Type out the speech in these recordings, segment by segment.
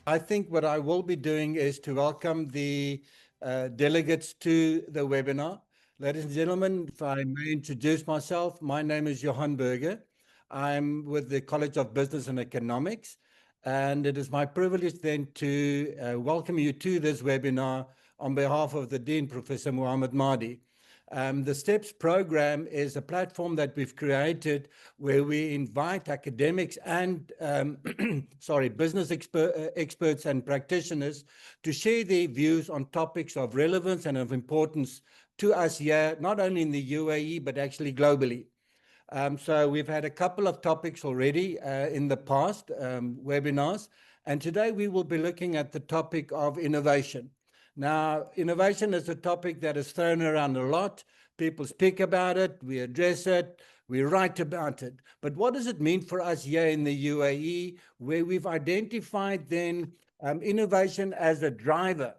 I think what I will be doing is to welcome the delegates to the webinar. Ladies and gentlemen, if I may introduce myself, my name is Johan Berger. I'm with the College of Business and Economics, and it is my privilege then to welcome you to this webinar on behalf of the Dean, Professor Muhammad Mahdi. The STEPS program is a platform that we've created where we invite academics and business experts and practitioners to share their views on topics of relevance and of importance to us here, not only in the UAE, but actually globally. So we've had a couple of topics already in the past webinars, and today we will be looking at the topic of innovation. Now, innovation is a topic that is thrown around a lot. People speak about it, we address it, we write about it. But what does it mean for us here in the UAE, where we've identified then innovation as a driver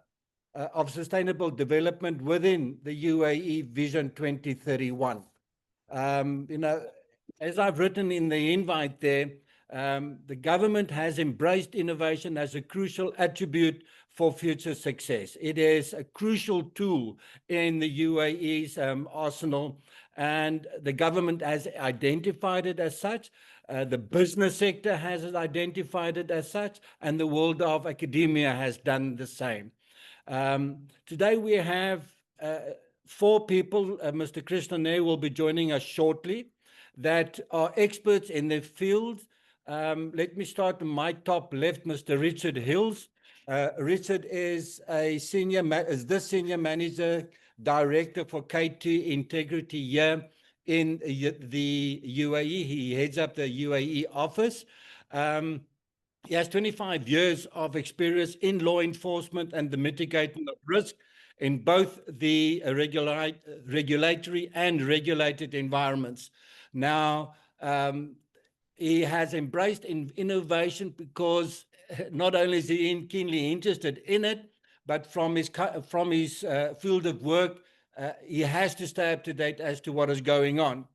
of sustainable development within the UAE Vision 2031? As I've written in the invite there, the government has embraced innovation as a crucial attribute for future success. It is a crucial tool in the UAE's arsenal, and the government has identified it as such. The business sector has identified it as such, and the world of academia has done the same. Today we have 4 people. Mr. Krishna Nair will be joining us shortly, that are experts in their field. Let me start on my top left, Mr. Richard Hills. Richard is the senior manager director for K2 Integrity here in the UAE. He heads up the UAE office. He has 25 years of experience in law enforcement and the mitigating of risk in both the regulatory and regulated environments. Now, he has embraced innovation because not only is he keenly interested in it, but from his field of work, he has to stay up to date as to what is going on.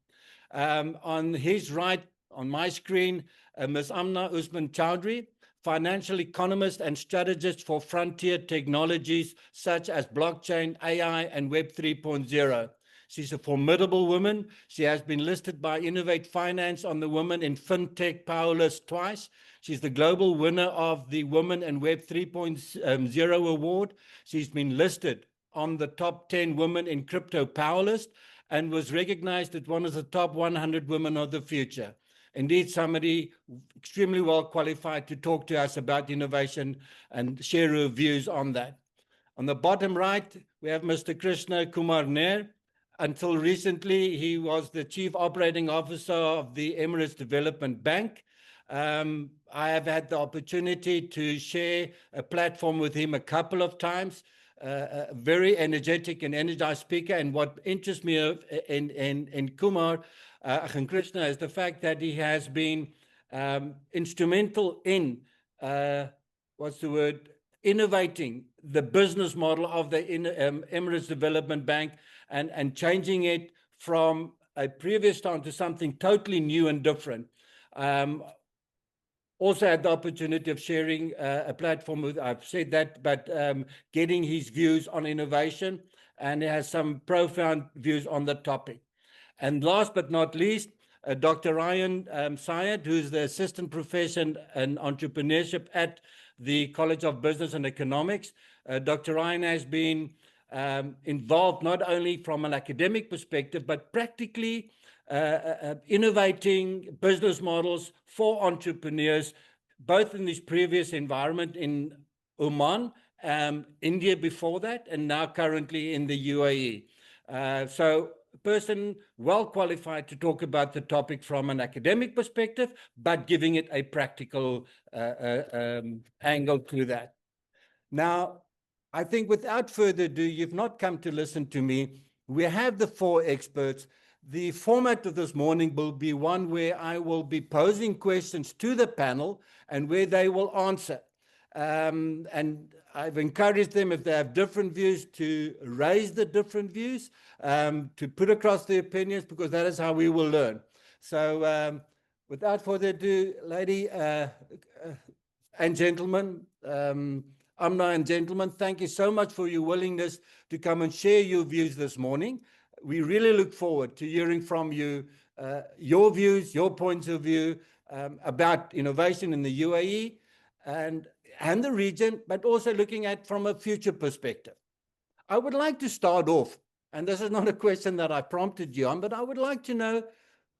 On his right, on my screen, Ms. Amna Usman Chowdhury, financial economist and strategist for frontier technologies such as blockchain, AI, and Web 3.0. She's a formidable woman. She has been listed by Innovate Finance on the Women in FinTech Power List twice. She's the global winner of the Women in Web 3.0 award. She's been listed on the top 10 women in crypto power list and was recognized as one of the top 100 women of the future. Indeed, somebody extremely well qualified to talk to us about innovation and share her views on that. On the bottom right, we have Mr. Krishna Kumar Nair. Until recently, he was the Chief Operating Officer of the Emirates Development Bank. I have had the opportunity to share a platform with him a couple of times. A very energetic and energized speaker. And what interests me in Kumar and Krishna is the fact that he has been instrumental in, innovating the business model of the Emirates Development Bank and changing it from a previous time to something totally new and different. Also had the opportunity of sharing a platform with, I've said that, but getting his views on innovation, and he has some profound views on the topic. And last but not least, Dr. Ryan Syed, who's the Assistant Professor in Entrepreneurship at the College of Business and Economics. Dr. Ryan has been involved not only from an academic perspective, but practically innovating business models for entrepreneurs, both in this previous environment in Oman, India before that, and now currently in the UAE. So a person well qualified to talk about the topic from an academic perspective, but giving it a practical angle to that. Now, I think without further ado, you've not come to listen to me. We have the 4 experts. The format of this morning will be one where I will be posing questions to the panel and where they will answer. And I've encouraged them, if they have different views, to raise the different views, to put across their opinions, because that is how we will learn. So without further ado, lady and gentlemen, Amna and gentlemen, thank you so much for your willingness to come and share your views this morning. We really look forward to hearing from you, your views, your points of view about innovation in the UAE and the region, but also looking at from a future perspective. I would like to start off, and this is not a question that I prompted you on, but I would like to know,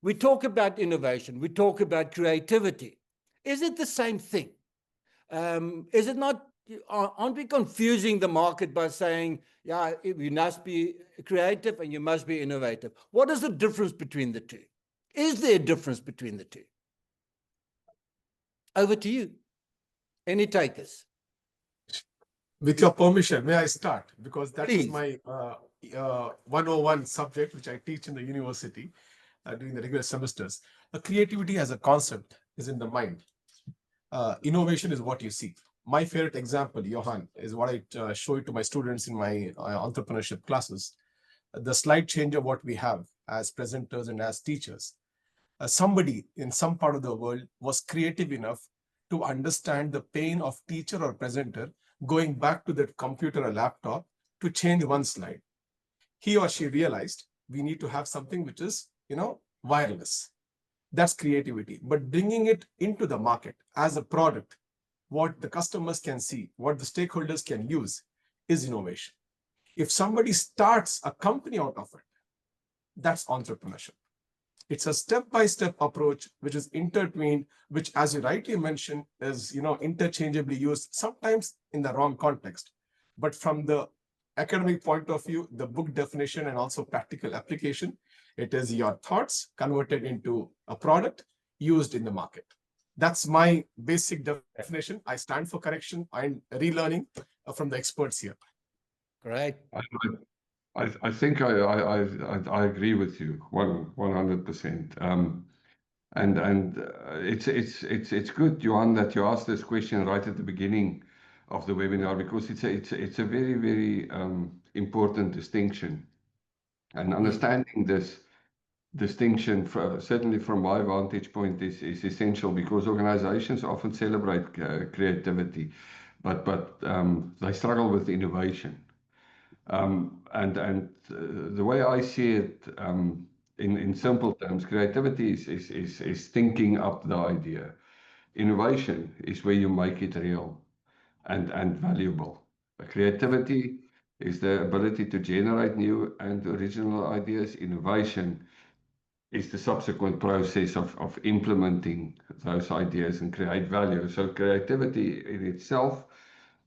we talk about innovation, we talk about creativity. Is it the same thing? Is it not, aren't we confusing the market by saying, yeah, you must be creative and you must be innovative? What is the difference between the two? Is there a difference between the two? Over to you. Any takers? With your permission, may I start? Because that is Please. my 101 subject, which I teach in the university during the regular semesters. Creativity as a concept is in the mind. Innovation is what you see. My favorite example, Johan, is what I show it to my students in my entrepreneurship classes. The slide change of what we have as presenters and as teachers. Somebody in some part of the world was creative enough to understand the pain of teacher or presenter going back to that computer or laptop to change one slide. He or she realized we need to have something which is, wireless. That's creativity. But bringing it into the market as a product, what the customers can see, what the stakeholders can use, is innovation. If somebody starts a company out of it, that's entrepreneurship. It's a step-by-step approach, which is intertwined, which, as you rightly mentioned, is interchangeably used, sometimes in the wrong context. But from the academic point of view, the book definition and also practical application, it is your thoughts converted into a product used in the market. That's my basic definition. I stand for correction and relearning from the experts here. Great. I think I agree with you 100%. And it's good, Johan, that you asked this question right at the beginning of the webinar, because it's a very, very important distinction. And understanding this distinction, certainly from my vantage point, is essential, because organizations often celebrate creativity, but they struggle with innovation. And the way I see it, in simple terms, creativity is thinking up the idea. Innovation is where you make it real and valuable. Creativity is the ability to generate new and original ideas. Innovation is the subsequent process of implementing those ideas and create value. So creativity in itself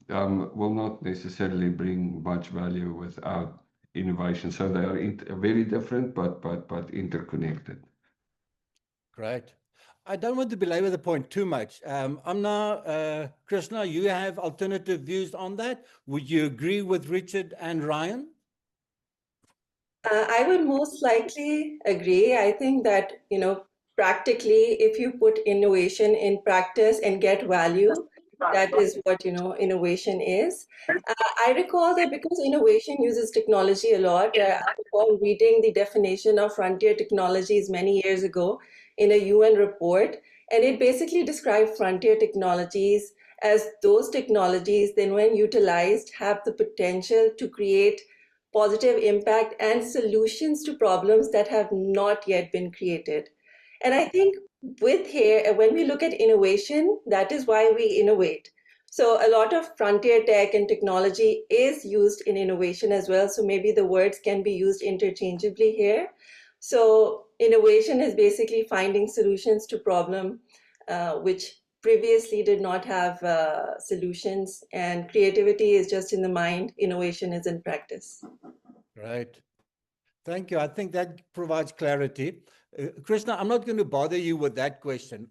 will not necessarily bring much value without innovation. So they are very different, but interconnected. Great. I don't want to belabor the point too much. Amna, Krishna, you have alternative views on that. Would you agree with Richard and Ryan? I would most likely agree. I think that, practically, if you put innovation in practice and get value, that is what, innovation is. I recall that because innovation uses technology a lot, I recall reading the definition of frontier technologies many years ago in a UN report, and it basically described frontier technologies as those technologies then, when utilized, have the potential to create positive impact and solutions to problems that have not yet been created. And I think with here, when we look at innovation, that is why we innovate. So a lot of frontier tech and technology is used in innovation as well. So maybe the words can be used interchangeably here. So innovation is basically finding solutions to problem which previously did not have solutions, and creativity is just in the mind, innovation is in practice. Right. Thank you. I think that provides clarity. Krishna, I'm not going to bother you with that question.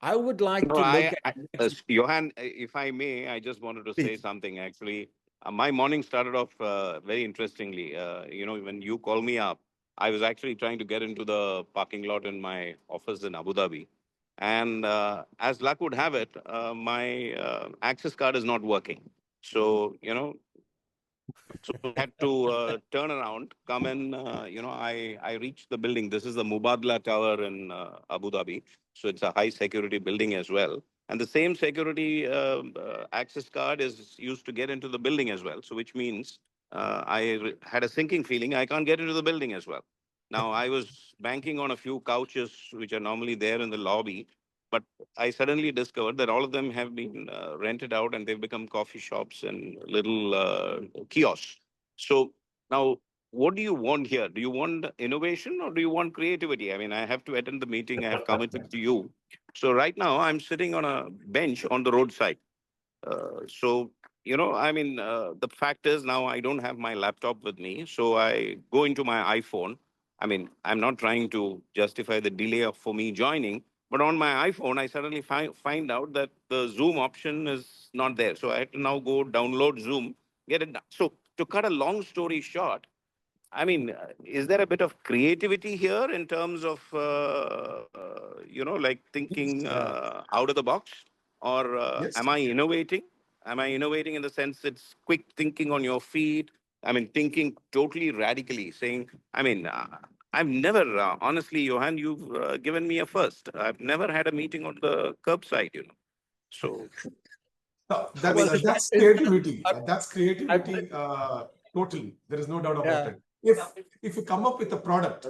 I would like to look at... Johan, if I may, I just wanted to say something, actually. My morning started off very interestingly. When you called me up, I was actually trying to get into the parking lot in my office in Abu Dhabi. And as luck would have it, my access card is not working. So, so I had to turn around, come in, I reached the building. This is the Mubadala Tower in Abu Dhabi. So it's a high security building as well. And the same security access card is used to get into the building as well. So which means had a sinking feeling I can't get into the building as well. Now I was banking on a few couches which are normally there in the lobby, but I suddenly discovered that all of them have been rented out and they've become coffee shops and little kiosks. So now, what do you want here? Do you want innovation or do you want creativity? I mean, I have to attend the meeting. I have committed to you. So right now, I'm sitting on a bench on the roadside. So, the fact is now I don't have my laptop with me. So I go into my iPhone. I mean, I'm not trying to justify the delay for me joining, but on my iPhone, I suddenly find out that the Zoom option is not there. So I have to now go download Zoom, get it done. So to cut a long story short, I mean, is there a bit of creativity here in terms of, like thinking Yeah. out of the box? Or Yes. am I innovating? Am I innovating in the sense it's quick thinking on your feet? I mean, thinking totally radically, saying, I've never, honestly, Johan, you've given me a first. I've never had a meeting on the curbside. So, No, Well, that's it's, creativity. I, That's I, creativity. Totally. There is no doubt about yeah, it. If you come up with a product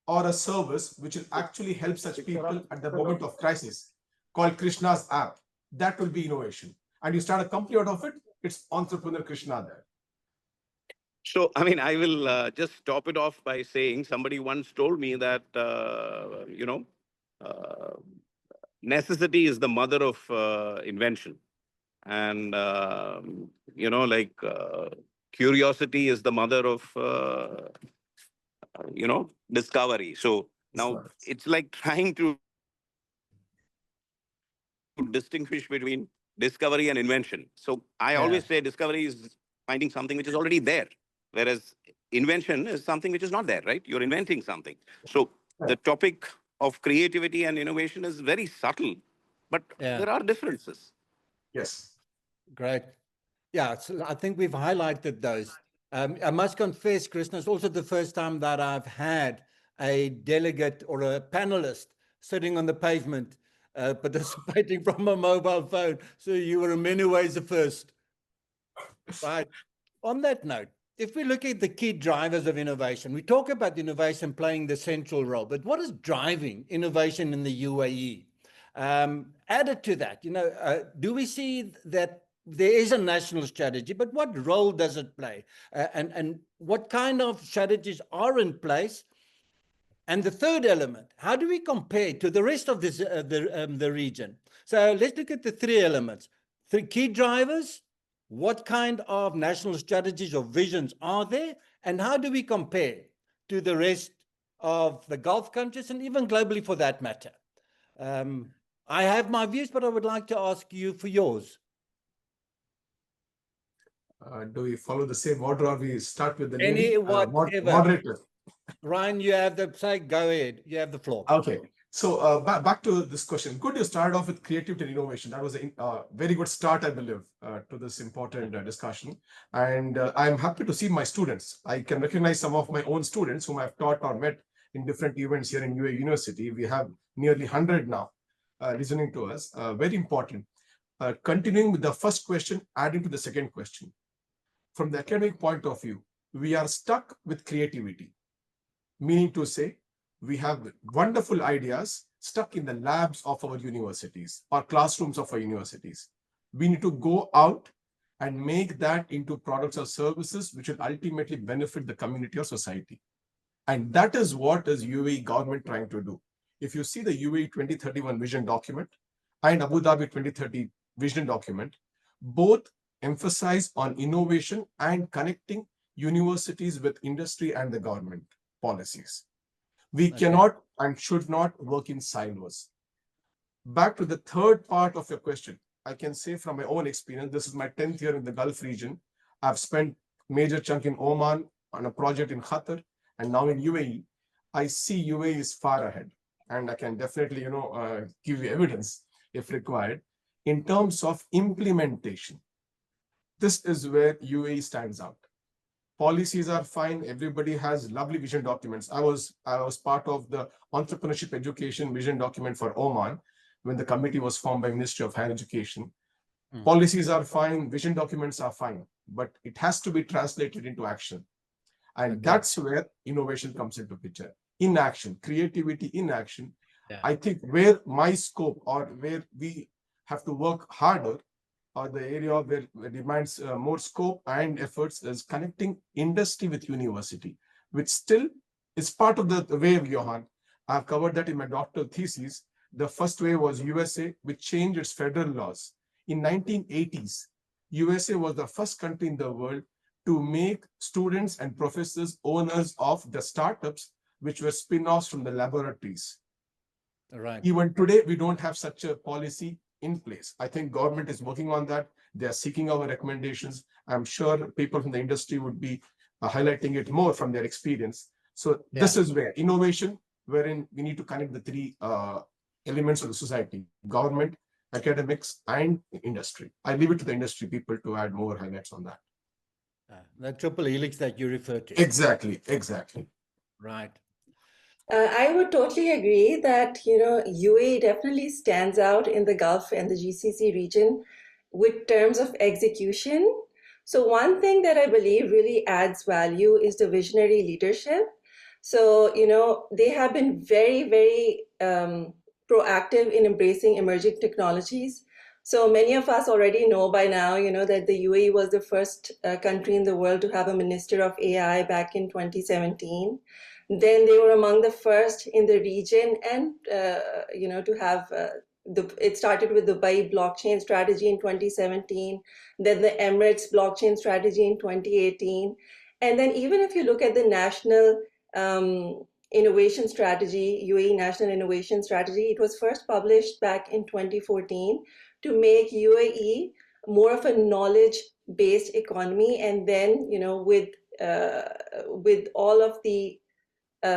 or a service which will actually help such people at the moment of crisis, called Krishna's app, that will be innovation. And you start a company out of it, it's entrepreneur Krishna there. So, I mean, I will just top it off by saying somebody once told me that, uh, necessity is the mother of invention. And, curiosity is the mother of, discovery. So That's now right. it's like trying to distinguish between discovery and invention. So I yeah, always say discovery is finding something which is already there, whereas invention is something which is not there, right? You're inventing something. So the topic of creativity and innovation is very subtle, but yeah, there are differences. Yes. great. Yeah, so I think we've highlighted those. I must confess, Krishna, it's also the first time that I've had a delegate or a panelist sitting on the pavement participating from a mobile phone. So you were in many ways the first. Right. On that note, if we look at the key drivers of innovation, we talk about innovation playing the central role, but what is driving innovation in the UAE? Added to that, do we see that there is a national strategy, but what role does it play? And what kind of strategies are in place? And the third element, how do we compare to the rest of the region? So let's look at the three elements. Three key drivers, what kind of national strategies or visions are there, and how do we compare to the rest of the Gulf countries and even globally for that matter? I have my views, but I would like to ask you for yours. Do we follow the same order or we start with the Any, lady, whatever. moderator? Ryan, you have the say, go ahead. You have the floor. Okay. So back to this question. Good, you started off with creativity and innovation. That was a very good start, I believe, to this important discussion. And I'm happy to see my students. I can recognize some of my own students whom I've taught or met in different events here in UAE University. We have nearly 100 now listening to us. Very important. Continuing with the first question, adding to the second question. From the academic point of view, we are stuck with creativity. Meaning to say, we have wonderful ideas stuck in the labs of our universities or classrooms of our universities. We need to go out and make that into products or services which will ultimately benefit the community or society. And that is what is UAE government trying to do. If you see the UAE 2031 vision document and Abu Dhabi 2030 vision document, both emphasize on innovation and connecting universities with industry and the government policies. We cannot and should not work in silos. Back to the third part of your question, I can say from my own experience, this is my 10th year in the Gulf region. I've spent major chunk in Oman on a project in Qatar and now in UAE. I see UAE is far ahead and I can definitely, give you evidence if required in terms of implementation. This is where UAE stands out. Policies are fine. Everybody has lovely vision documents. I was part of the entrepreneurship education vision document for Oman. when the committee was formed by Ministry of Higher Education. Mm. Policies are fine, vision documents are fine, but it has to be translated into action. And Okay. that's where innovation comes into picture. In action, creativity in action. Yeah. I think where my scope or where we have to work harder, or the area where it demands more scope and efforts, is connecting industry with university, which still is part of the wave, Johan. I've covered that in my doctoral thesis. The first wave was USA, which changed its federal laws. In 1980s, USA was the first country in the world to make students and professors owners of the startups, which were spin-offs from the laboratories. Right. Even today, we don't have such a policy in place. I think government is working on that. They are seeking our recommendations. I'm sure people from the industry would be highlighting it more from their experience. So this is where innovation, wherein we need to connect the three elements of the society: government, academics, and industry. I leave it to the industry people to add more highlights on that. The triple helix that you refer to. Exactly, exactly. Right. I would totally agree that, you know, UAE definitely stands out in the Gulf and the GCC region with terms of execution. So one thing that I believe really adds value is the visionary leadership. So, you know, they have been very, very proactive in embracing emerging technologies. So many of us already know by now, you know, that the UAE was the first country in the world to have a minister of AI back in 2017. Then they were among the first in the region, and you know, to have it started with the Dubai blockchain strategy in 2017, then the Emirates blockchain strategy in 2018, and then even if you look at the national innovation strategy, UAE National Innovation Strategy, it was first published back in 2014 to make UAE more of a knowledge-based economy, and then, you know, with all of the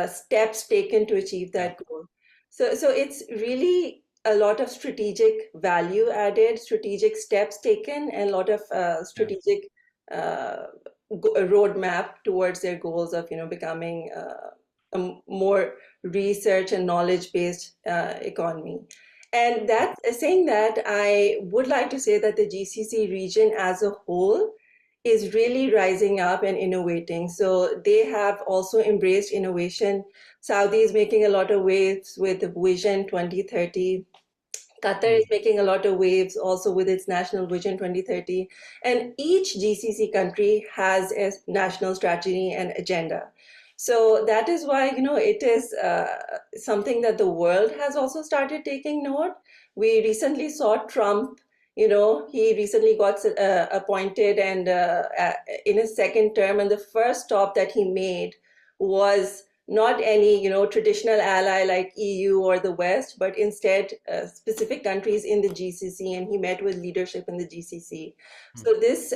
steps taken to achieve that goal. So it's really a lot of strategic value added, strategic steps taken, and a lot of strategic roadmap towards their goals of, you know, becoming a more research and knowledge based economy. And that saying that, I would like to say that the GCC region as a whole is really rising up and innovating. So they have also embraced innovation. Saudi is making a lot of waves with Vision 2030. Qatar is making a lot of waves also with its National Vision 2030. And each GCC country has a national strategy and agenda. So that is why, you know, it is something that the world has also started taking note. We recently saw Trump, you know, he recently got appointed and in his second term, and the first stop that he made was not any, you know, traditional ally like EU or the West, but instead specific countries in the GCC, and he met with leadership in the GCC. So this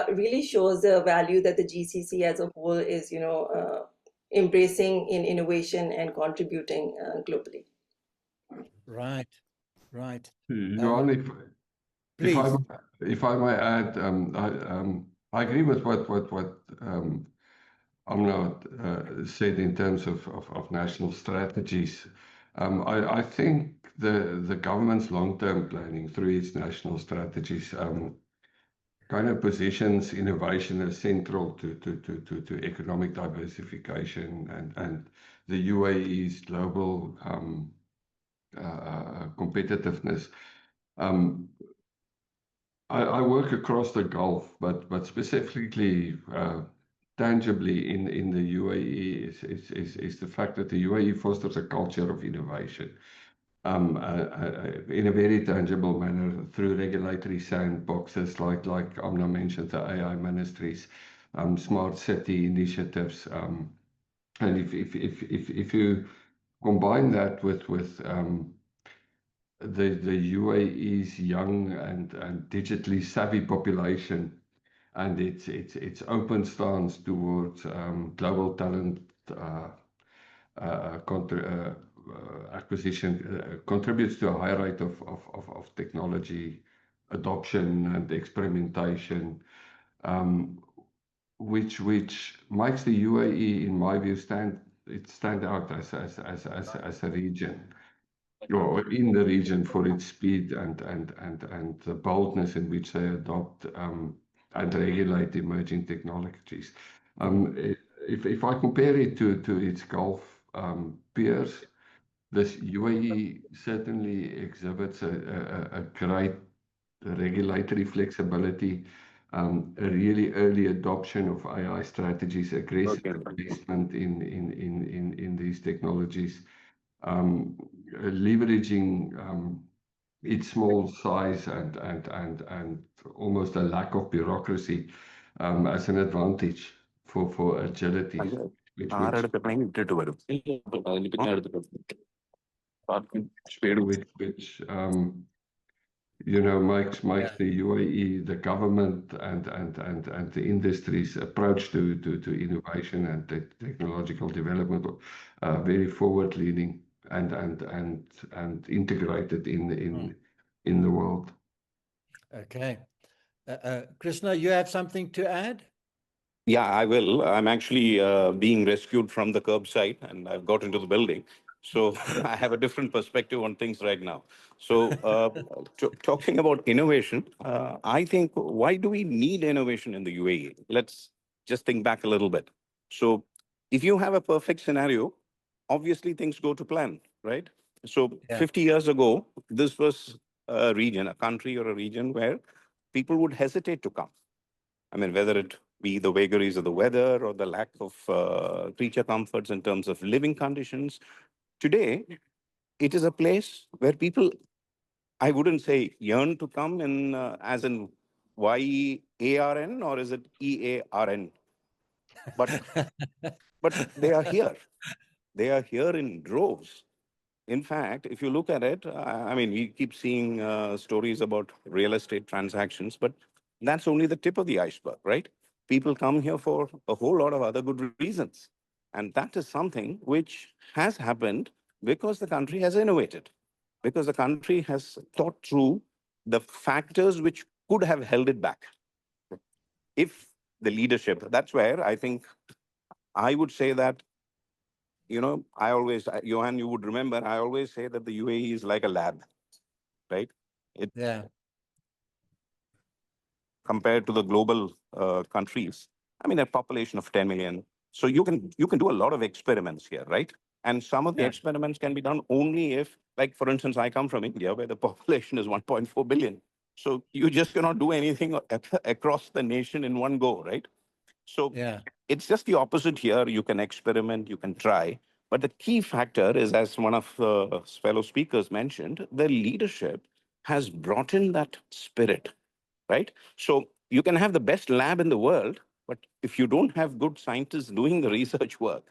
really shows the value that the GCC as a whole is, you know, embracing in innovation and contributing globally. Right. Right. Johan, Please. if I may add, I agree with what Amna said in terms of national strategies. I think the government's long-term planning through its national strategies kind of positions innovation as central to economic diversification and the UAE's global competitiveness. I work across the Gulf, but specifically tangibly in the UAE is the fact that the UAE fosters a culture of innovation in a very tangible manner through regulatory sandboxes like Amna mentioned, the AI ministries, smart city initiatives, and if you combine that with the UAE's young and digitally savvy population and its open stance towards global talent acquisition contributes to a high rate of technology adoption and experimentation, which makes the UAE, in my view, stand out as a region. or in the region for its speed and the boldness in which they adopt and regulate emerging technologies. If I compare it to its Gulf peers, this UAE certainly exhibits a great regulatory flexibility, a really early adoption of AI strategies, aggressive investment in these technologies, leveraging its small size and almost a lack of bureaucracy as an advantage for agility, which makes the UAE, the government and the industry's approach to innovation and technological development very forward leaning and integrated in the world. Okay. Krishna, you have something to add? Yeah, I will. I'm actually being rescued from the curbside and I've got into the building. So I have a different perspective on things right now. So talking about innovation, I think, why do we need innovation in the UAE? Let's just think back a little bit. So if you have a perfect scenario, obviously things go to plan, right? So 50 years ago, this was a region, a country or a region where people would hesitate to come. I mean, whether it be the vagaries of the weather or the lack of creature comforts in terms of living conditions. Today, it is a place where people, I wouldn't say yearn to come in as in YEARN, or is it EARN? But they are here. They are here in droves. In fact, if you look at it, I mean, we keep seeing stories about real estate transactions, but that's only the tip of the iceberg, right? People come here for a whole lot of other good reasons. And that is something which has happened because the country has innovated, because the country has thought through the factors which could have held it back. If the leadership, that's where I think I would say that, I always, Johan, you would remember, I always say that the UAE is like a lab, right? Yeah. Compared to the global countries, I mean, a population of 10 million. So you can do a lot of experiments here, right? And some of the experiments can be done only if, like, for instance, I come from India, where the population is 1.4 billion. So you just cannot do anything across the nation in one go, right? So it's just the opposite here. You can experiment, you can try. But the key factor is, as one of the fellow speakers mentioned, the leadership has brought in that spirit, right? So you can have the best lab in the world, but if you don't have good scientists doing the research work,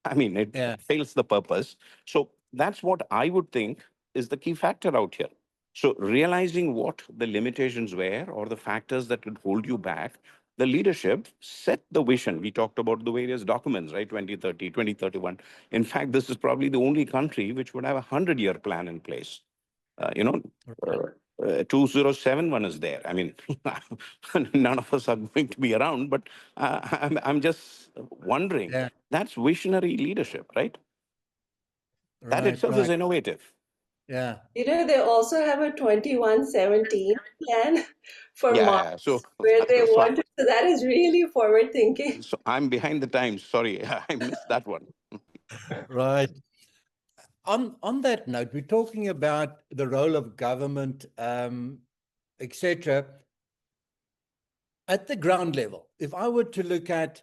I mean, it fails the purpose. So that's what I would think is the key factor out here. So realizing what the limitations were or the factors that could hold you back, the leadership set the vision. We talked about the various documents, right? 2030, 2031. In fact, this is probably the only country which would have a 100-year plan in place. 2071 is there. I mean, none of us are going to be around, but I'm just wondering. That's visionary leadership, right? That itself is innovative. Yeah. They also have a 2117 plan for Mars, So where they want to. So that is really forward thinking. So I'm behind the times. Sorry, I missed that one. Right. On that note, we're talking about the role of government, etc. At the ground level, if I were to look at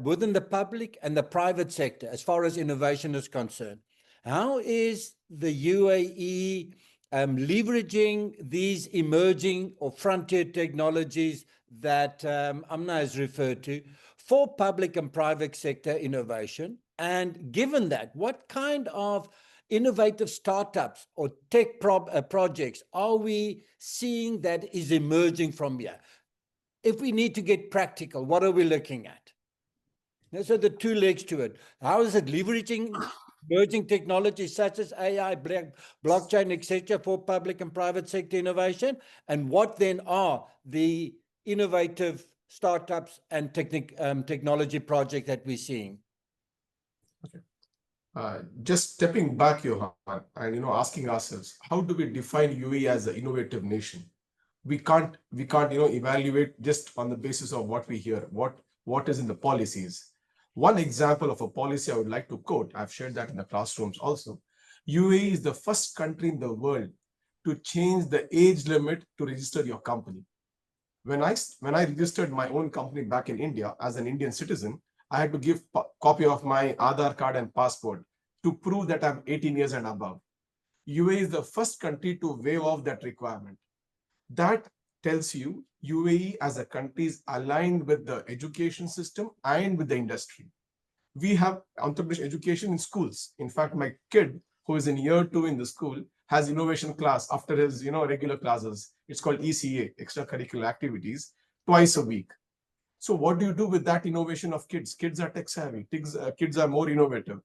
within the public and the private sector, as far as innovation is concerned, how is the UAE leveraging these emerging or frontier technologies that Amna has referred to for public and private sector innovation? And given that, what kind of innovative startups or tech projects are we seeing that is emerging from here? If we need to get practical, what are we looking at? So the two legs to it. How is it leveraging emerging technologies such as AI, blockchain, etc., for public and private sector innovation? And what then are the innovative startups and technology projects that we're seeing? Just stepping back, Johan, and asking ourselves, how do we define UAE as an innovative nation? We can't evaluate just on the basis of what we hear, what is in the policies. One example of a policy I would like to quote, I've shared that in the classrooms also. UAE is the first country in the world to change the age limit to register your company. When I registered my own company back in India as an Indian citizen, I had to give copy of my Aadhaar card and passport to prove that I'm 18 years and above. UAE is the first country to waive off that requirement. That tells you UAE as a country is aligned with the education system and with the industry. We have entrepreneurship education in schools. In fact, my kid who is in year 2 in the school has innovation class after his regular classes. It's called ECA, extracurricular activities, twice a week. So what do you do with that innovation of kids? Kids are tech savvy. Kids are more innovative.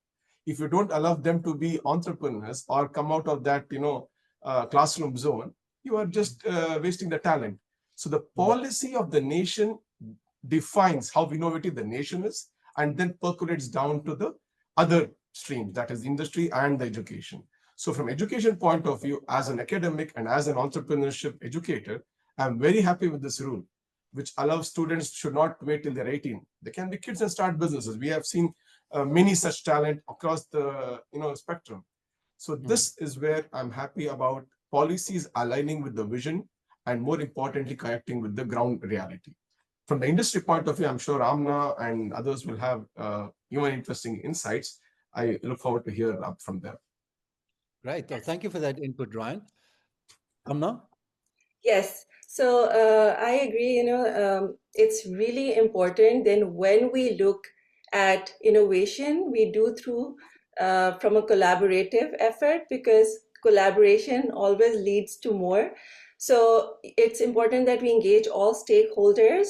If you don't allow them to be entrepreneurs or come out of that classroom zone, you are just wasting the talent. So the policy of the nation defines how innovative the nation is, and then percolates down to the other streams, that is industry and the education. So from education point of view, as an academic and as an entrepreneurship educator, I'm very happy with this rule, which allows students should not wait till they're 18. They can be kids and start businesses. We have seen many such talent across the spectrum. So this is where I'm happy about policies aligning with the vision and, more importantly, connecting with the ground reality. From the industry point of view, I'm sure Amna and others will have even interesting insights. I look forward to hear up from them. Great. Well, thank you for that input, Ryan. Amna? Yes. So I agree, it's really important then when we look at innovation, we do through from a collaborative effort, because collaboration always leads to more. So it's important that we engage all stakeholders.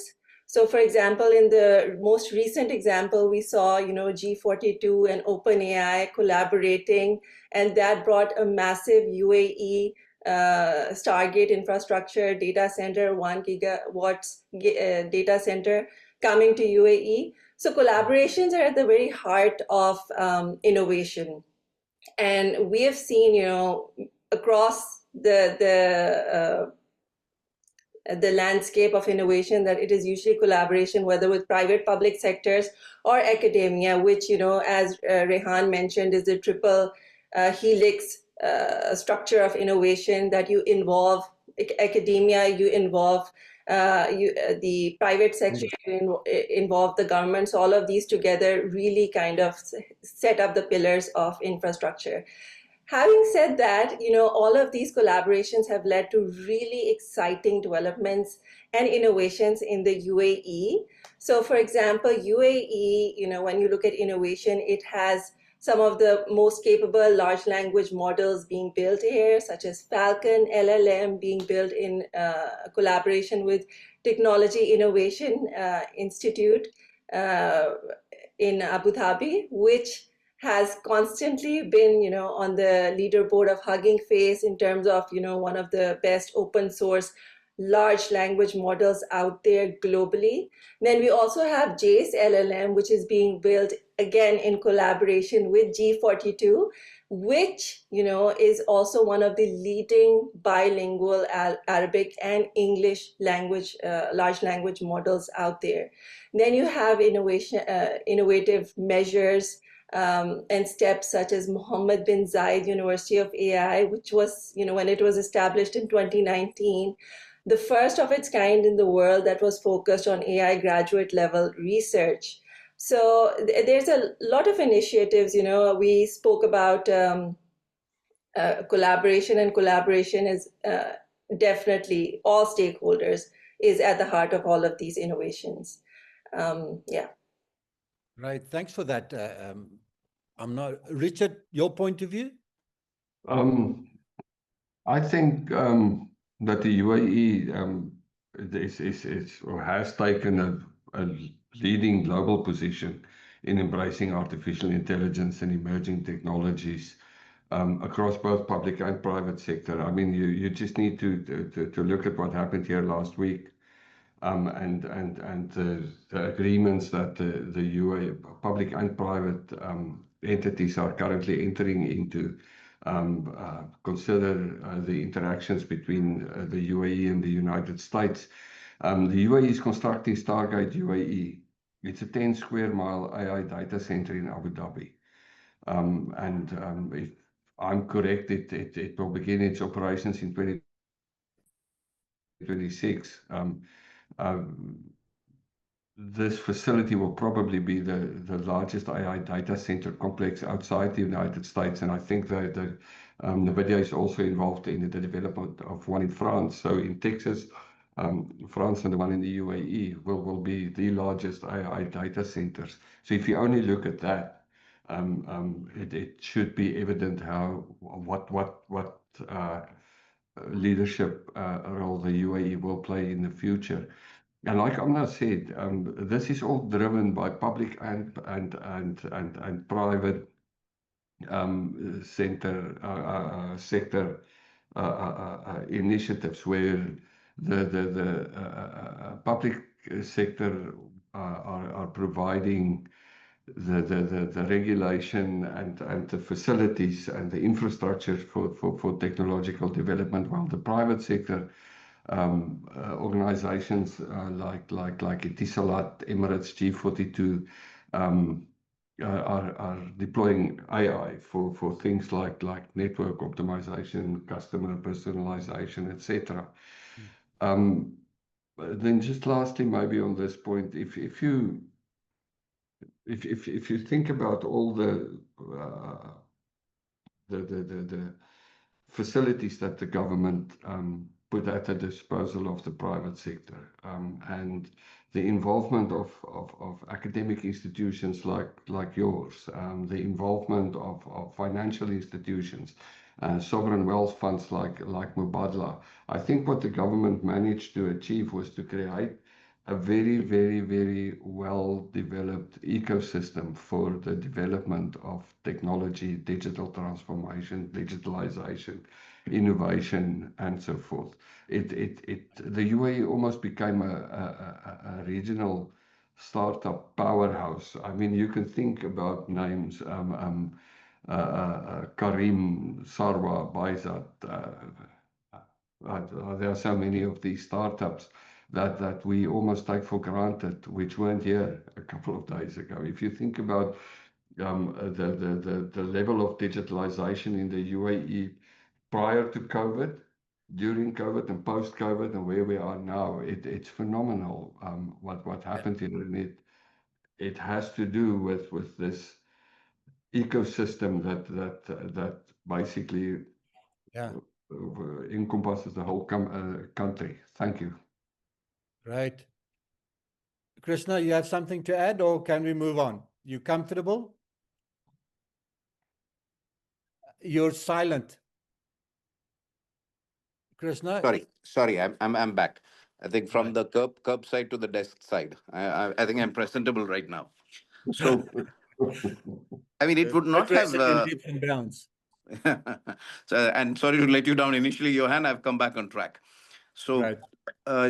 So for example, in the most recent example, we saw, G42 and OpenAI collaborating, and that brought a massive UAE Stargate infrastructure data center, 1 gigawatts data center coming to UAE. So collaborations are at the very heart of innovation, and we have seen, across the landscape of innovation, that it is usually collaboration, whether with private public sectors or academia, which, as Rehan mentioned, is the triple helix structure of innovation, that you involve academia, you involve the private sector, you involve the governments. All of these together really kind of set up the pillars of infrastructure. Having said that, all of these collaborations have led to really exciting developments and innovations in the UAE. So for example, UAE, when you look at innovation, it has some of the most capable large language models being built here, such as Falcon LLM being built in collaboration with Technology Innovation Institute in Abu Dhabi, which has constantly been, on the leaderboard of Hugging Face in terms of, one of the best open source large language models out there globally. Then we also have JACE LLM, which is being built again in collaboration with G42, which, is also one of the leading bilingual Arabic and English language, large language models out there. Then you have innovative measures and steps such as Mohammed bin Zayed University of AI, which was, when it was established in 2019, the first of its kind in the world that was focused on AI graduate level research. So there's a lot of initiatives. We spoke about collaboration, and collaboration is definitely, all stakeholders is at the heart of all of these innovations. Yeah. Right. Thanks for that. Richard, your point of view? I think that the UAE is or has taken a leading global position in embracing artificial intelligence and emerging technologies across both public and private sector. I mean, you just need to look at what happened here last week, and the agreements that the UAE public and private entities are currently entering into consider the interactions between the UAE and the United States. The UAE is constructing Stargate UAE. It's a 10 square mile AI data center in Abu Dhabi. If I'm correct, it will begin its operations in 2026. This facility will probably be the largest AI data center complex outside the United States. And I think that NVIDIA is also involved in the development of one in France. So in Texas, France and the one in the UAE will be the largest AI data centers. So if you only look at that, it should be evident what leadership role the UAE will play in the future. And like Amna said, this is all driven by public and private sector initiatives, where the public sector are providing the regulation and the facilities and the infrastructure for technological development, while the private sector organizations like Etisalat, Emirates, G42 are deploying AI for things like network optimization, customer personalization, etc. Then just lastly, maybe on this point, if you think about all the facilities that the government put at the disposal of the private sector, and the involvement of academic institutions like yours, the involvement of financial institutions, sovereign wealth funds like Mubadala. I think what the government managed to achieve was to create a very, very, very well-developed ecosystem for the development of technology, digital transformation, digitalization, innovation, and so forth. The UAE almost became a regional startup powerhouse. I mean, you can think about names, Karim, Sarwa, Baizat. There are so many of these startups that we almost take for granted, which weren't here a couple of days ago. If you think about the level of digitalization in the UAE prior to COVID, during COVID, and post-COVID, and where we are now, it's phenomenal what happened here. And it has to do with this ecosystem that basically encompasses the whole country. Thank you. Right. Krishna, you have something to add, or can we move on? You comfortable? You're silent. Krishna? Sorry, I'm back. I think from the curb side to the desk side. I think I'm presentable right now. So, I mean, it would not have. In leaps and bounds. So, and sorry to let you down initially, Johan. I've come back on track. So,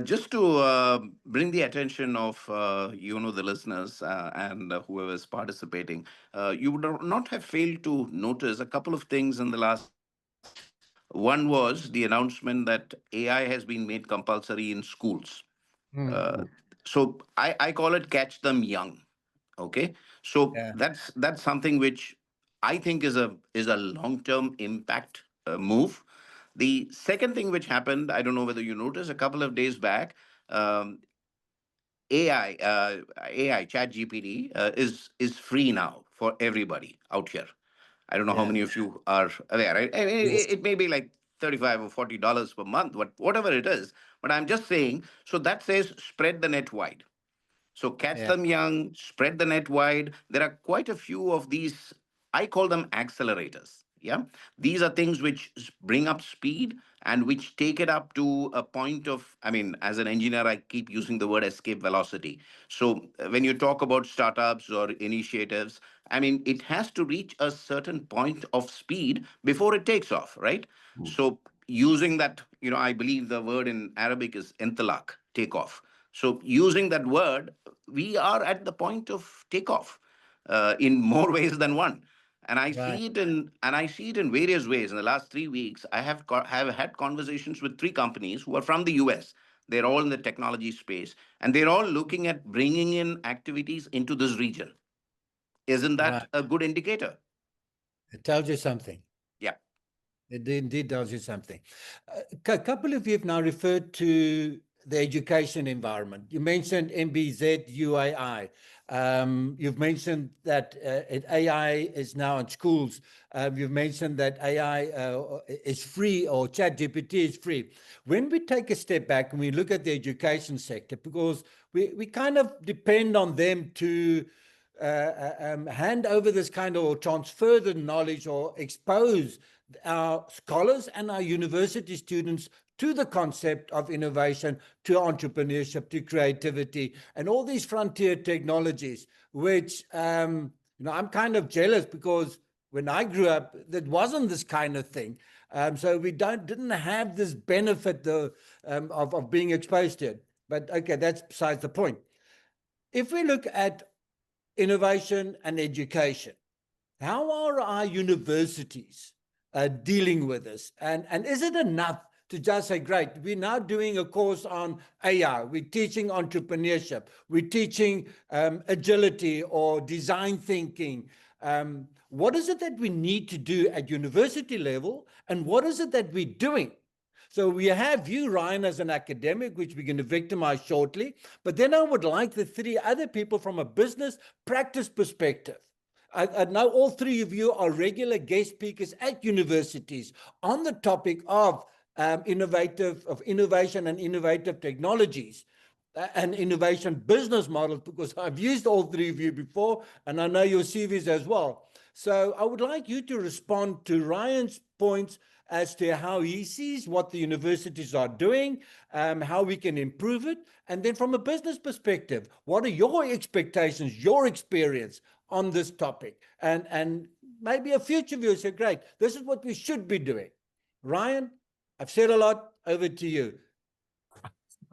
just to bring the attention of the listeners and whoever is participating, you would not have failed to notice a couple of things in the last. One was the announcement that AI has been made compulsory in schools. So I call it catch them young. Okay, so that's something which I think is a long-term impact move. The second thing which happened, I don't know whether you noticed, a couple of days back, AI Chat GPT is free now for everybody out here. I don't know how many of you are aware. Right? I mean, it may be like $35 or $40 per month, whatever it is. But I'm just saying, so that says spread the net wide. So catch them young, spread the net wide. There are quite a few of these, I call them accelerators. Yeah. These are things which bring up speed and which take it up to a point of, I mean, as an engineer, I keep using the word escape velocity. So when you talk about startups or initiatives, I mean, it has to reach a certain point of speed before it takes off, right? So using that, I believe the word in Arabic is intilaq, takeoff. So using that word, we are at the point of takeoff in more ways than one. And I Right. see it in various ways. In the last 3 weeks, I have had conversations with 3 companies who are from the US. They're all in the technology space, and they're all looking at bringing in activities into this region. Isn't Right. that a good indicator? It tells you something. Yeah. It indeed tells you something. A couple of you have now referred to the education environment. You mentioned MBZ, UAI. You've mentioned that AI is now in schools. You've mentioned that AI is free, or ChatGPT is free. When we take a step back and we look at the education sector, because we kind of depend on them to hand over this kind of, or transfer the knowledge, or expose our scholars and our university students to the concept of innovation, to entrepreneurship, to creativity, and all these frontier technologies, which, I'm kind of jealous, because when I grew up, there wasn't this kind of thing. So we didn't have this benefit of being exposed to it. But okay, that's besides the point. If we look at innovation and education, how are our universities dealing with this? And is it enough to just say, great, we're now doing a course on AI, we're teaching entrepreneurship, we're teaching agility or design thinking? What is it that we need to do at university level, and what is it that we're doing? So we have you, Ryan, as an academic, which we're going to victimize shortly. But then I would like the 3 other people from a business practice perspective. I know all 3 of you are regular guest speakers at universities on the topic of innovation and innovative technologies and innovation business models, because I've used all 3 of you before, and I know your CVs as well. So I would like you to respond to Ryan's points as to how he sees what the universities are doing, how we can improve it, and then from a business perspective, what are your expectations, your experience on this topic? And maybe a future view say, great, this is what we should be doing. Ryan, I've said a lot, over to you.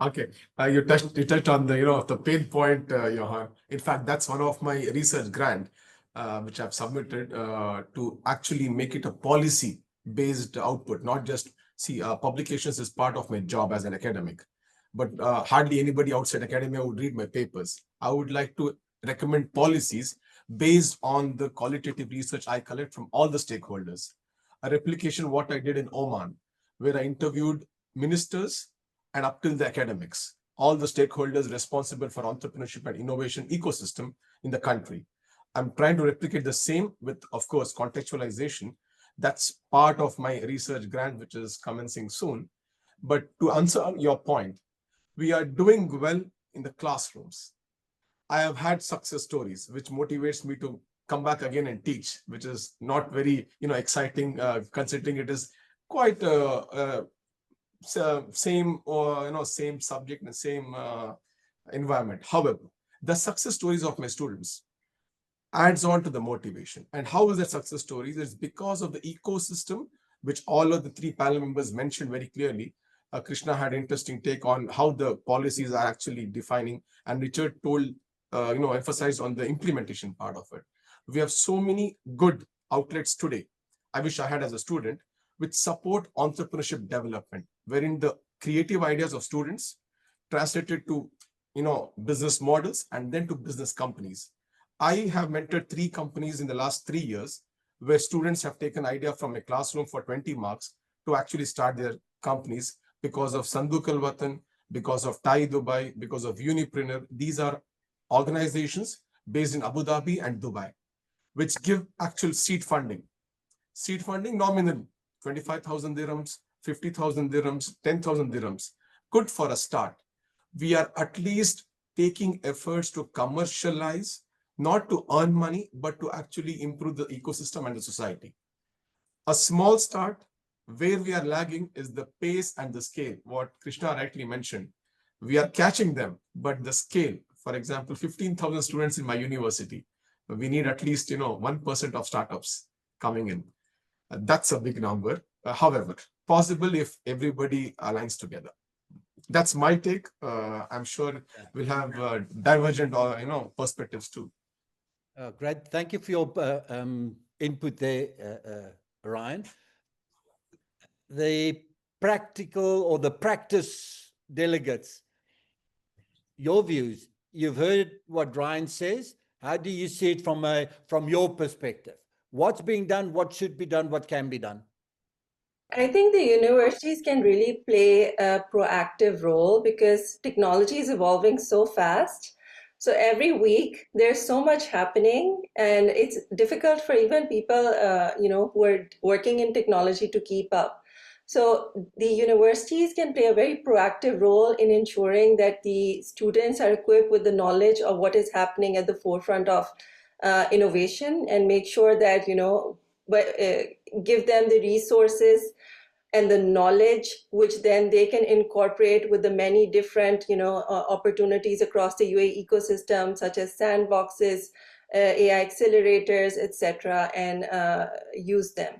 Okay, you touched on the pain point, Johan. In fact, that's one of my research grant, which I've submitted to actually make it a policy-based output, not just publications is part of my job as an academic, but hardly anybody outside academia would read my papers. I would like to recommend policies based on the qualitative research I collect from all the stakeholders. A replication what I did in Oman, where I interviewed ministers and up till the academics, all the stakeholders responsible for entrepreneurship and innovation ecosystem in the country. I'm trying to replicate the same with, of course, contextualization. That's part of my research grant, which is commencing soon. But to answer your point, we are doing well in the classrooms. I have had success stories, which motivates me to come back again and teach, which is not very, exciting, considering it is quite same or same subject and same environment. However, the success stories of my students adds on to the motivation. And how is that success stories? It's because of the ecosystem, which all of the 3 panel members mentioned very clearly. Krishna had interesting take on how the policies are actually defining, and Richard told, emphasized on the implementation part of it. We have so many good outlets today. I wish I had as a student, which support entrepreneurship development, wherein the creative ideas of students translated to business models and then to business companies. I have mentored 3 companies in the last 3 years, where students have taken idea from a classroom for 20 marks to actually start their companies because of Sanduk Al Watan, because of TiE Dubai, because of Unipreneur. These are organizations based in Abu Dhabi and Dubai, which give actual seed funding. Seed funding nominal 25,000 dirhams, 50,000 dirhams, 10,000 dirhams. Good for a start. We are at least taking efforts to commercialize, not to earn money, but to actually improve the ecosystem and the society. A small start. Where we are lagging is the pace and the scale, what Krishna rightly mentioned. We are catching them, but the scale, for example, 15,000 students in my university, we need at least 1% of startups coming in. That's a big number. However, possible if everybody aligns together. That's my take. I'm sure we'll have divergent perspectives too. Great. Thank you for your input there, Ryan. The practical or the practice delegates, your views. You've heard what Ryan says. How do you see it from your perspective? What's being done? What should be done? What can be done? I think the universities can really play a proactive role because technology is evolving so fast. So every week there's so much happening, and it's difficult for even people, who are working in technology to keep up. So the universities can play a very proactive role in ensuring that the students are equipped with the knowledge of what is happening at the forefront of innovation, and make sure that give them the resources and the knowledge which then they can incorporate with the many different opportunities across the UAE ecosystem, such as sandboxes, AI accelerators, etc., and use them.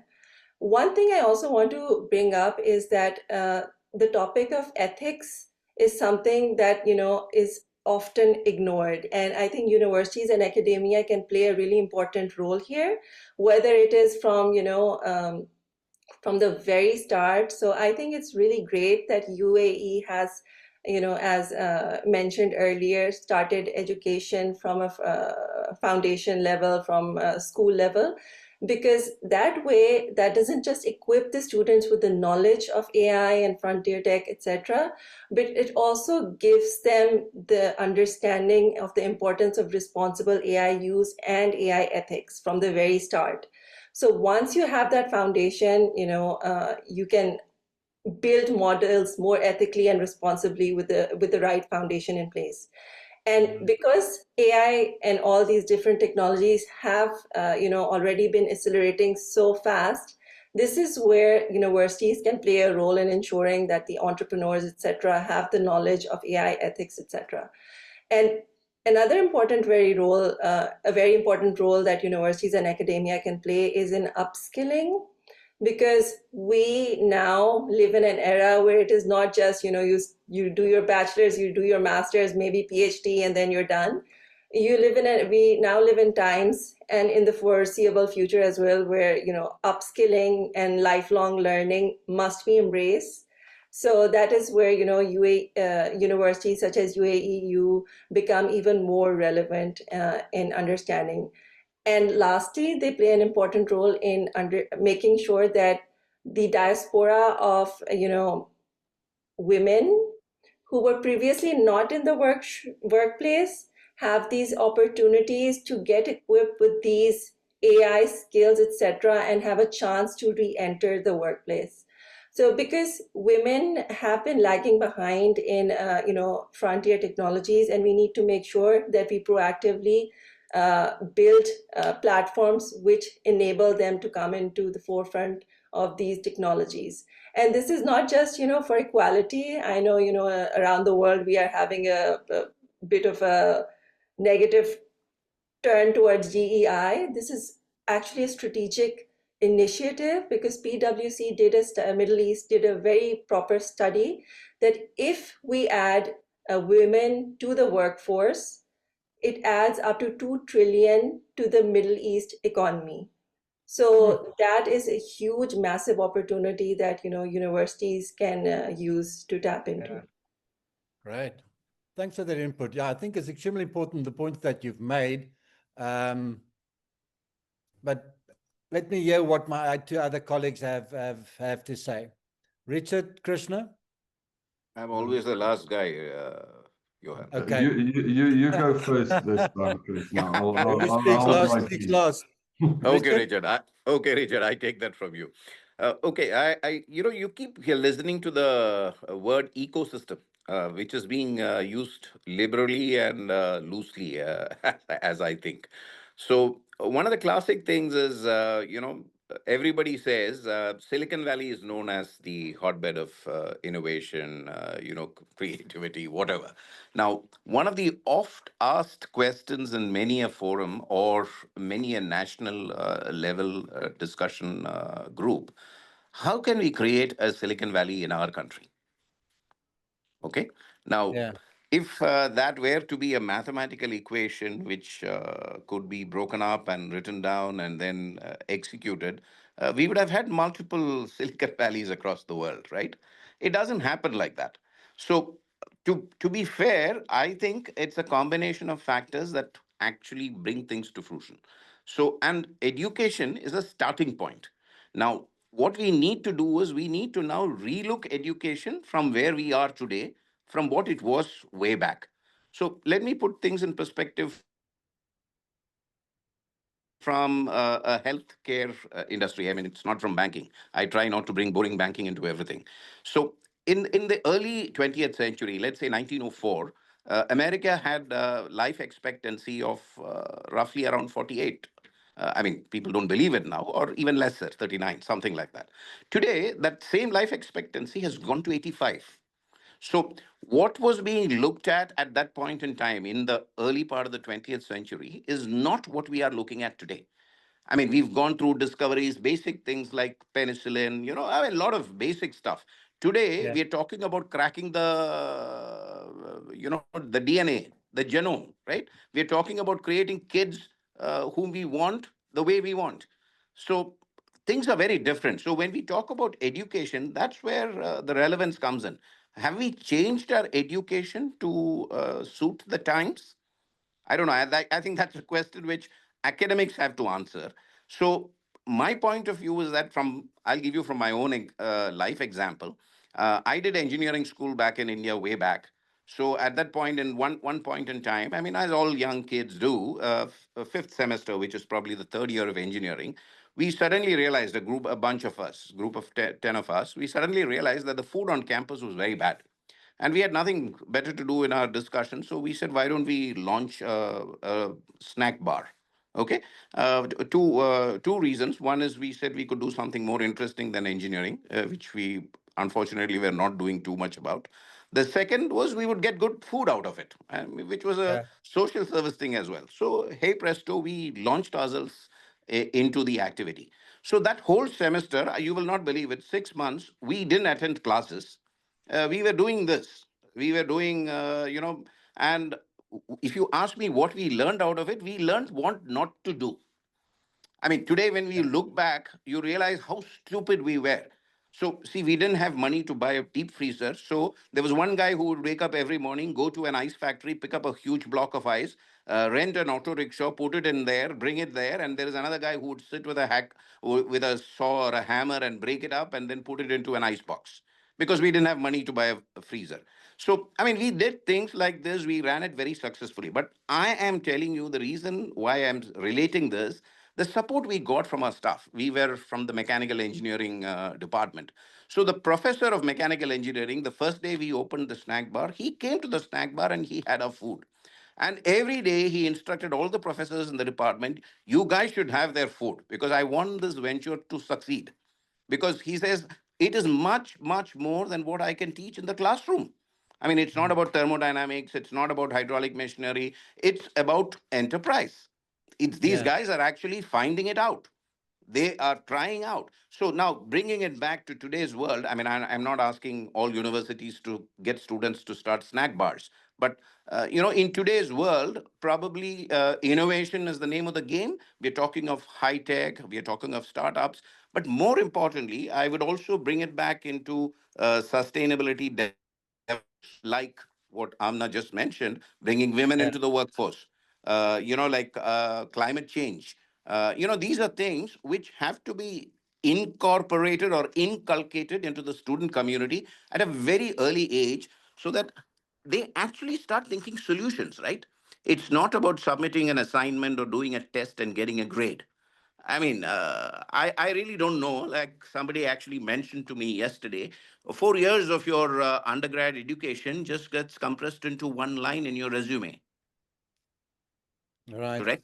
One thing I also want to bring up is that the topic of ethics is something that is often ignored, and I think universities and academia can play a really important role here, whether it is from the very start. So I think it's really great that UAE has, as mentioned earlier, started education from a foundation level, from a school level, because that way, that doesn't just equip the students with the knowledge of AI and frontier tech, etc., but it also gives them the understanding of the importance of responsible AI use and AI ethics from the very start. So once you have that foundation, you can build models more ethically and responsibly with the right foundation in place. And because AI and all these different technologies have, already been accelerating so fast, this is where universities can play a role in ensuring that the entrepreneurs, etc., have the knowledge of AI ethics, etc. And another a very important role that universities and academia can play is in upskilling, because we now live in an era where it is not just you do your bachelor's, you do your master's, maybe PhD, and then you're done. We now live in times, and in the foreseeable future as well, where upskilling and lifelong learning must be embraced. So that is where universities such as UAEU become even more relevant in understanding. And lastly, they play an important role in making sure that the diaspora of women who were previously not in the workplace have these opportunities to get equipped with these AI skills, etc., and have a chance to re-enter the workplace. So because women have been lagging behind in frontier technologies, and we need to make sure that we proactively build platforms which enable them to come into the forefront of these technologies. And this is not just for equality. I know around the world we are having a bit of a negative turn towards DEI. This is actually a strategic initiative, because PwC Middle East did a very proper study that if we add women to the workforce, it adds up to 2 trillion to the Middle East economy. So that is a huge, massive opportunity that universities can use to tap into. Yeah. Great. Thanks for that input. Yeah, I think it's extremely important, the points that you've made. But let me hear what my two other colleagues have to say. Richard, Krishna? I'm always the last guy, Johan. Okay. You go first this time, Chris. Now Who speaks last speaks last. Okay, Richard. Richard, I take that from you. Okay, you keep here listening to the word ecosystem, which is being used liberally and loosely, as I think. So one of the classic things is, everybody says Silicon Valley is known as the hotbed of innovation, creativity, whatever. Now, one of the oft asked questions in many a forum or many a national level discussion group: how can we create a Silicon Valley in our country? Okay. Now, Yeah. If that were to be a mathematical equation which could be broken up and written down and then executed, we would have had multiple Silicon Valleys across the world, right? It doesn't happen like that. So, to be fair, I think it's a combination of factors that actually bring things to fruition. So, and education is a starting point. Now, what we need to do is we need to now relook education from where we are today from what it was way back. So let me put things in perspective from a healthcare industry. I mean, it's not from banking. I try not to bring boring banking into everything. So in the early 20th century, let's say 1904, America had life expectancy of roughly around 48. I mean, people don't believe it now, or even lesser, 39, something like that. Today, that same life expectancy has gone to 85. So, what was being looked at that point in time in the early part of the 20th century is not what we are looking at today. I mean, we've gone through discoveries, basic things like penicillin, I mean, a lot of basic stuff. Today, Yeah. we are talking about cracking the, the DNA, the genome, right? We are talking about creating kids whom we want the way we want. So things are very different. So when we talk about education, that's where the relevance comes in. Have we changed our education to suit the times? I don't know. I think that's a question which academics have to answer. So my point of view is that I'll give you from my own life example. I did engineering school back in India way back. So at that point, in one point in time, I mean, as all young kids do, fifth semester, which is probably the third year of engineering, we suddenly realized a bunch of us, group of 10 of us, we suddenly realized that the food on campus was very bad and we had nothing better to do in our discussion. So we said, why don't we launch a snack bar? Okay, two reasons. One is we said we could do something more interesting than engineering, which we unfortunately were not doing too much about. The second was we would get good food out of it, which was a Yeah. social service thing as well. So hey presto, we launched ourselves into the activity. So that whole semester, you will not believe it, 6 months we didn't attend classes. We were doing this. We were doing, and if you ask me what we learned out of it, we learned what not to do. I mean, today when we Yeah. look back, you realize how stupid we were. So, see, we didn't have money to buy a deep freezer. So, there was one guy who would wake up every morning, go to an ice factory, pick up a huge block of ice, rent an auto rickshaw, put it in there, bring it there. And there is another guy who would sit with a with a saw or a hammer and break it up and then put it into an ice box because we didn't have money to buy a freezer. So, I mean, we did things like this. We ran it very successfully. But I am telling you the reason why I'm relating this, the support we got from our staff. We were from the mechanical engineering department. So the professor of mechanical engineering, the first day we opened the snack bar, he came to the snack bar and he had our food. And every day he instructed all the professors in the department, you guys should have their food because I want this venture to succeed. Because he says it is much, much more than what I can teach in the classroom. I mean, it's not Mm. about thermodynamics, it's not about hydraulic machinery, it's about enterprise. These Yeah. guys are actually finding it out. They are trying out. So now bringing it back to today's world, I mean, I'm not asking all universities to get students to start snack bars, but in today's world, probably innovation is the name of the game. We're talking of high tech, we're talking of startups, but more importantly, I would also bring it back into sustainability development like what Amna just mentioned, bringing women Yeah. into the workforce, like climate change. These are things which have to be incorporated or inculcated into the student community at a very early age so that they actually start thinking solutions, right? It's not about submitting an assignment or doing a test and getting a grade. I mean, I really don't know. Like somebody actually mentioned to me yesterday, 4 years of your undergrad education just gets compressed into one line in your resume, Right. correct?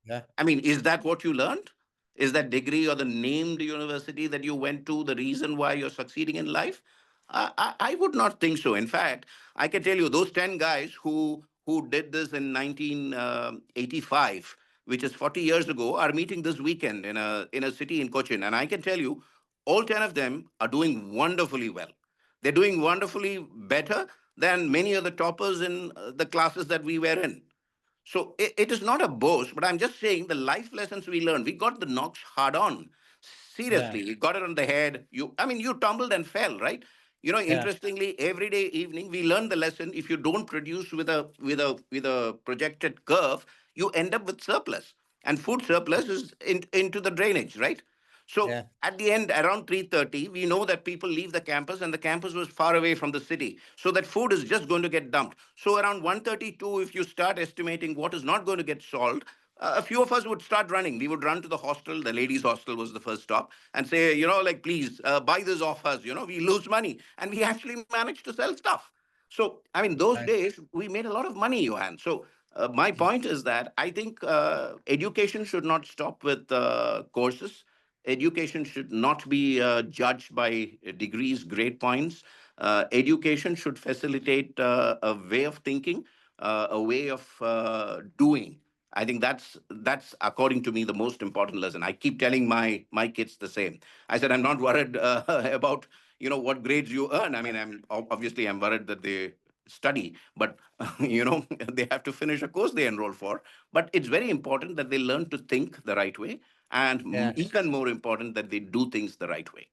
Yeah. I mean, is that what you learned? Is that degree or the named university that you went to the reason why you're succeeding in life? I would not think so. In fact, I can tell you those 10 guys who did this in 1985, which is 40 years ago, are meeting this weekend in a city in Cochin. And I can tell you, all 10 of them are doing wonderfully well. They're doing wonderfully better than many of the toppers in the classes that we were in. So it is not a boast, but I'm just saying the life lessons we learned. We got the knocks hard on. Yeah, Seriously, we got it on the head. I mean, you tumbled and fell, right? yeah, Interestingly, every day evening we learn the lesson. If you don't produce with a projected curve, you end up with surplus, and food surplus is into the drainage, right? So yeah, at the end, around 3:30, we know that people leave the campus, and the campus was far away from the city. So that food is just going to get dumped. So around 1:32, if you start estimating what is not going to get solved, a few of us would start running. We would run to the hostel. The ladies' hostel was the first stop, and say, like, please buy this off us. We lose money, and we actually managed to sell stuff. So, I mean, those right. days we made a lot of money, Johan. So, my point is that I think education should not stop with courses. Education should not be judged by degrees, grade points. Education should facilitate a way of thinking, a way of doing. I think that's according to me the most important lesson. I keep telling my kids the same. I said I'm not worried about what grades you earn. I mean, I'm worried that they study, but they have to finish a course they enroll for. But it's very important that they learn to think the right way, and Yeah, even more important that they do things the right way.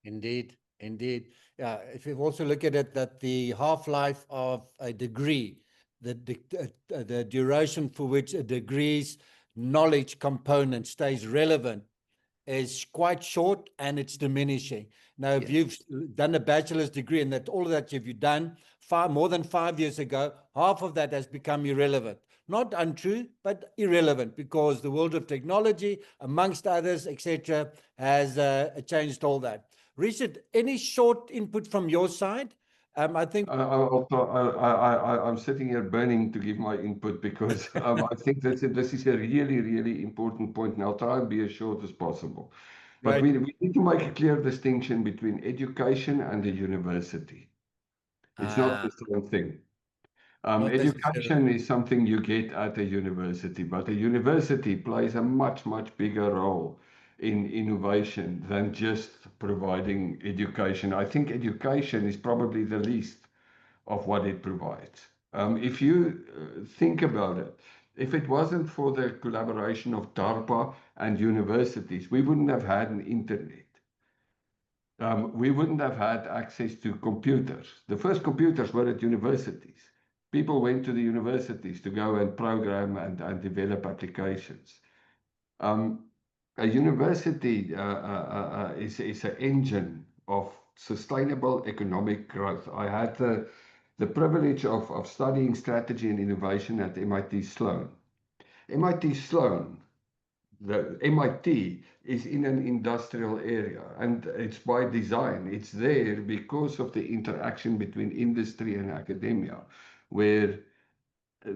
indeed, indeed. Yeah, if you also look at it, that the half-life of a degree, the duration for which a degree's knowledge component stays relevant is quite short, and it's diminishing. Now, if Yes. you've done a bachelor's degree and that all of that you've done more than 5 years ago, half of that has become irrelevant. Not untrue, but irrelevant, because the world of technology, amongst others, etc., has changed all that. Richard, any short input from your side? I think. I'm sitting here burning to give my input because I think this is a really, really important point, and I'll try and be as short as possible. But Right. we need to make a clear distinction between education and the university. It's not the same thing. Not necessarily. Education is something you get at a university, but a university plays a much, much bigger role in innovation than just providing education. I think education is probably the least of what it provides. If you think about it, if it wasn't for the collaboration of DARPA and universities, we wouldn't have had an internet. We wouldn't have had access to computers. The first computers were at universities. People went to the universities to go and program and develop applications. A university is an engine of sustainable economic growth. I had the privilege of studying strategy and innovation at MIT Sloan. MIT Sloan, the MIT is in an industrial area, and it's by design. It's there because of the interaction between industry and academia, where the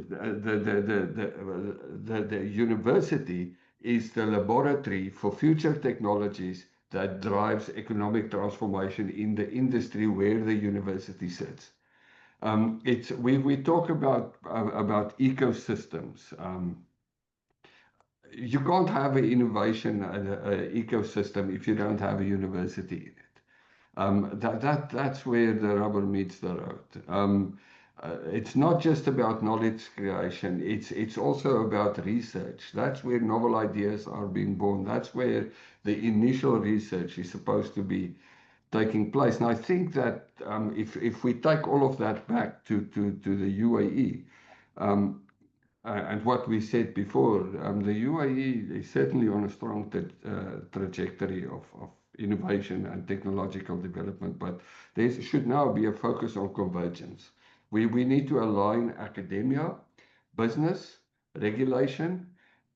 university is the laboratory for future technologies that drives economic transformation in the industry where the university sits. We talk about ecosystems. You can't have an innovation ecosystem if you don't have a university in it. That's where the rubber meets the road. It's not just about knowledge creation. It's also about research. That's where novel ideas are being born. That's where the initial research is supposed to be taking place. And I think that if we take all of that back to the UAE, and what we said before, the UAE is certainly on a strong trajectory of innovation and technological development, but there should now be a focus on convergence. We need to align academia, business, regulation,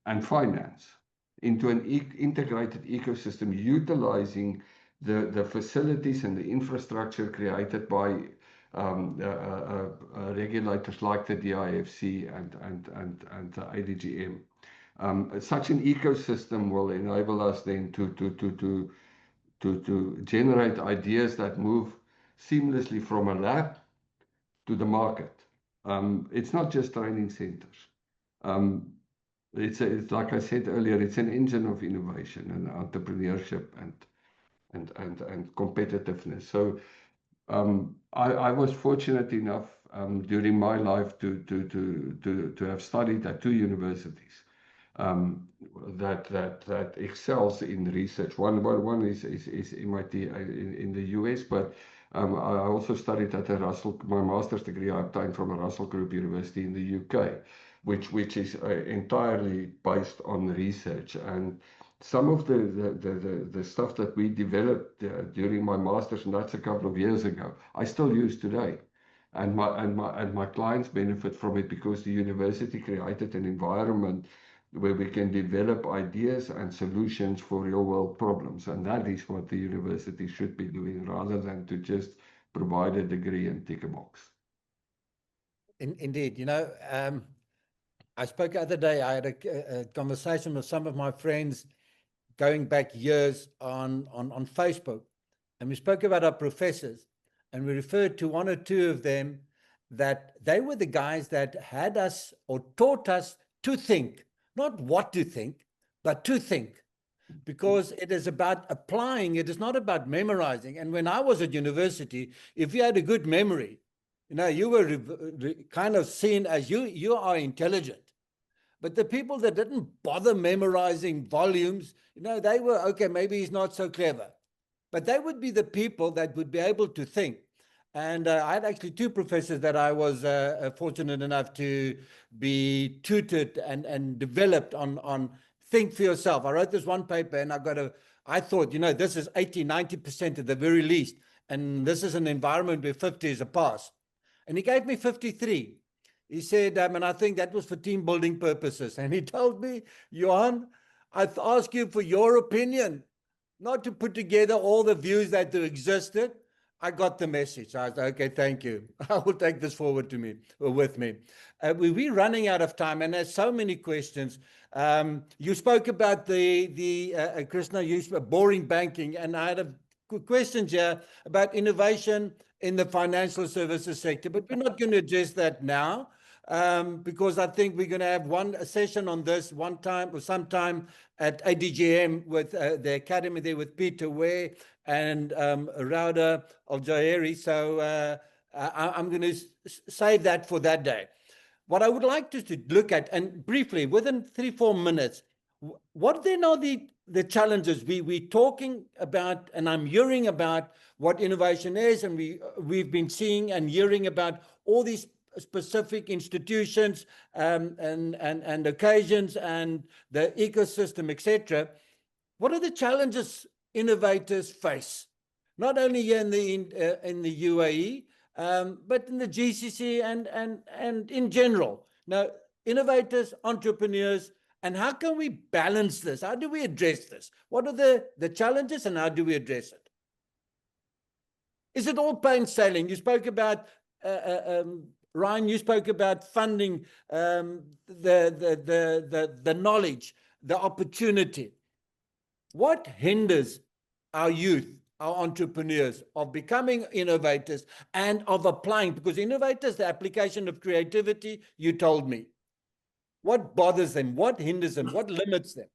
and finance into an integrated ecosystem, utilizing the facilities and the infrastructure created by regulators like the DIFC and the ADGM. Such an ecosystem will enable us then to generate ideas that move seamlessly from a lab to the market. It's not just training centers. It's like I said earlier, it's an engine of innovation and entrepreneurship and competitiveness. So I was fortunate enough during my life to have studied at two universities that excels in research. One is MIT in the US, but I also studied at a Russell. My master's degree I obtained from a Russell Group University in the UK, which is entirely based on research. And some of the stuff that we developed during my master's, and that's a couple of years ago, I still use today. And my clients benefit from it because the university created an environment where we can develop ideas and solutions for real world problems. And that is what the university should be doing, rather than to just provide a degree and tick a box. Indeed, I spoke the other day, I had a conversation with some of my friends going back years on Facebook, and we spoke about our professors, and we referred to one or two of them that they were the guys that had us or taught us to think, not what to think, but to think, because it is about applying. It is not about memorizing. And when I was at university, if you had a good memory, you were kind of seen as you are intelligent. But the people that didn't bother memorizing volumes, they were, okay, maybe he's not so clever. But they would be the people that would be able to think. And I had actually two professors that I was fortunate enough to be tutored and developed on think for yourself. I wrote this one paper and I thought, this is 80, 90% at the very least. And this is an environment where 50 is a pass. And he gave me 53. He said, and I think that was for team building purposes. And he told me, Johan, I ask you for your opinion, not to put together all the views that existed. I got the message. I was like, okay, thank you. I will take this forward to me or with me. We're running out of time, and there's so many questions. You spoke about Krishna, you spoke boring banking, and I had a question here about innovation in the financial services sector, but we're not going to address that now. Because I think we're going to have a session on this sometime at ADGM with the academy there with Peter Ware and Rauda Al-Jaheri. So I'm going to save that for that day. What I would like to look at, and briefly, within 3-4 minutes, what then are the challenges we're talking about, and I'm hearing about what innovation is, and we've been seeing and hearing about all these specific institutions and occasions and the ecosystem, etc. What are the challenges innovators face, not only here in the UAE, but in the GCC and in general? Now, innovators, entrepreneurs, and how can we balance this? How do we address this? What are the challenges, and how do we address it? Is it all plain sailing? You spoke about Ryan, you spoke about funding, the knowledge, the opportunity. What hinders our youth, our entrepreneurs, of becoming innovators and of applying? Because innovators, the application of creativity, you told me. What bothers them? What hinders them? What limits them?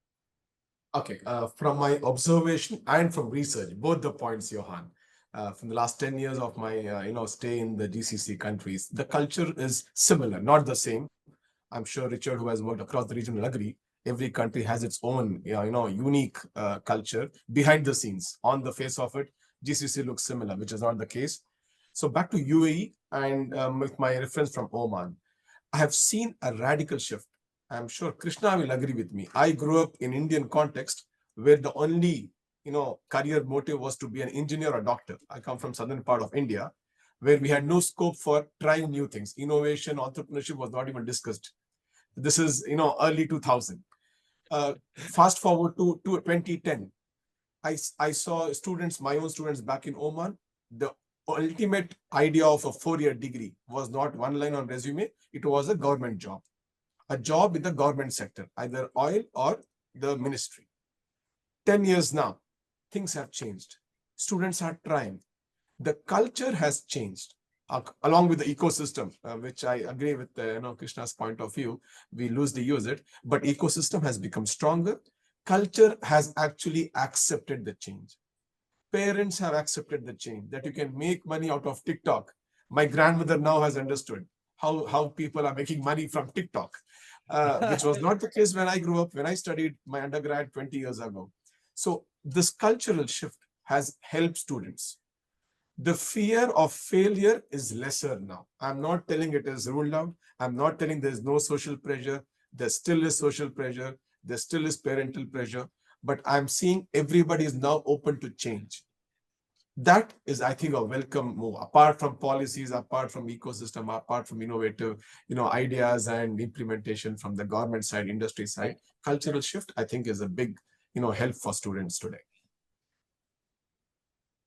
Okay, from my observation and from research, both the points, Johan. From the last 10 years of my stay in the GCC countries, the culture is similar, not the same. I'm sure Richard, who has worked across the region, will agree. Every country has its own unique culture behind the scenes. On the face of it, GCC looks similar, which is not the case. So back to UAE, and with my reference from Oman, I have seen a radical shift. I'm sure Krishna will agree with me. I grew up in Indian context where the only career motive was to be an engineer or doctor. I come from southern part of India, where we had no scope for trying new things. Innovation, entrepreneurship was not even discussed. This is, early 2000. Fast forward to 2010. I saw students, my own students back in Oman. The ultimate idea of a 4-year degree was not one line on resume. It was a government job. A job in the government sector, either oil or the ministry. 10 years now, things have changed. Students are trying. The culture has changed along with the ecosystem, which I agree with Krishna's point of view. We loosely use it, but ecosystem has become stronger. Culture has actually accepted the change. parents have accepted the change, that you can make money out of TikTok. My grandmother now has understood how people are making money from TikTok, which was not the case when I grew up, when I studied my undergrad 20 years ago. So this cultural shift has helped students. The fear of failure is lesser now. I'm not telling it is ruled out. I'm not telling there's no social pressure. There still is social pressure. There still is parental pressure. But I'm seeing everybody is now open to change. That is, I think, a welcome move. Apart from policies, apart from ecosystem, apart from innovative, ideas and implementation from the government side, industry side, cultural shift, I think, is a big, help for students today.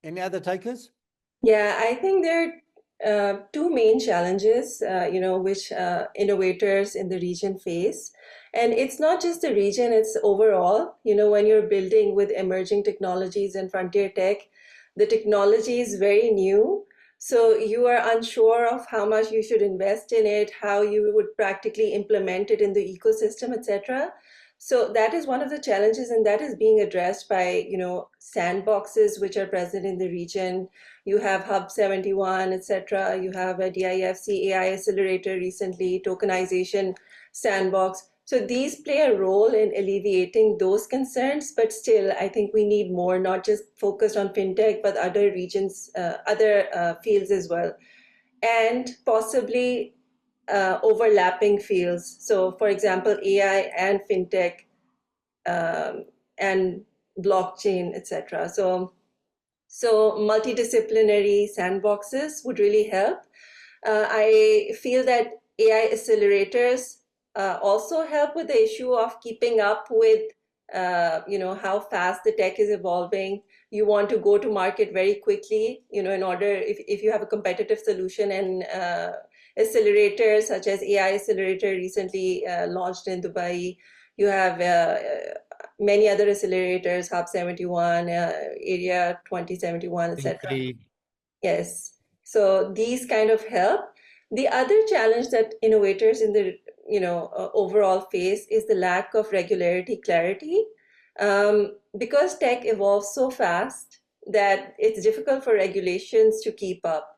Any other takers? Yeah, I think there are two main challenges, which innovators in the region face. And it's not just the region, it's overall. When you're building with emerging technologies and frontier tech, the technology is very new. So you are unsure of how much you should invest in it, how you would practically implement it in the ecosystem, etc. So that is one of the challenges, and that is being addressed by, sandboxes which are present in the region. You have Hub 71, etc. You have a DIFC AI accelerator recently, tokenization sandbox. So these play a role in alleviating those concerns, but still, I think we need more, not just focused on fintech, but other regions, other fields as well, and possibly overlapping fields. So, for example, AI and fintech and blockchain, etc. So multidisciplinary sandboxes would really help. I feel that AI accelerators also help with the issue of keeping up with, how fast the tech is evolving. You want to go to market very quickly, in order, if you have a competitive solution, and accelerators such as AI accelerator recently launched in Dubai. You have many other accelerators, Hub 71, Area 2071, etc. Yes. So these kind of help. The other challenge that innovators in the overall face is the lack of regulatory clarity, because tech evolves so fast that it's difficult for regulations to keep up.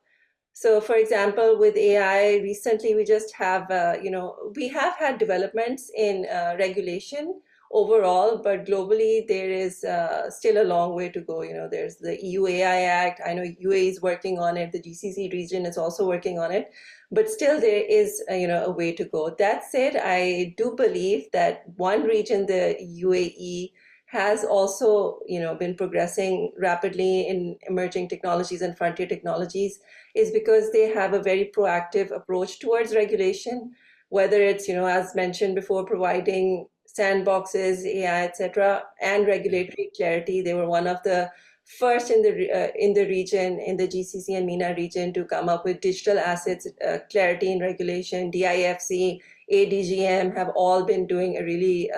So, for example, with AI, recently we just have, we have had developments in regulation overall, but globally there is still a long way to go. There's the EU AI Act. I know UAE is working on it. The GCC region is also working on it, but still there is, a way to go. That said, I do believe that one region, the UAE, has also, been progressing rapidly in emerging technologies and frontier technologies, is because they have a very proactive approach towards regulation, whether it's, as mentioned before, providing sandboxes, AI, etc., and regulatory clarity. They were one of the first in the region, in the GCC and MENA region, to come up with digital assets clarity and regulation. DIFC, ADGM have all been doing a really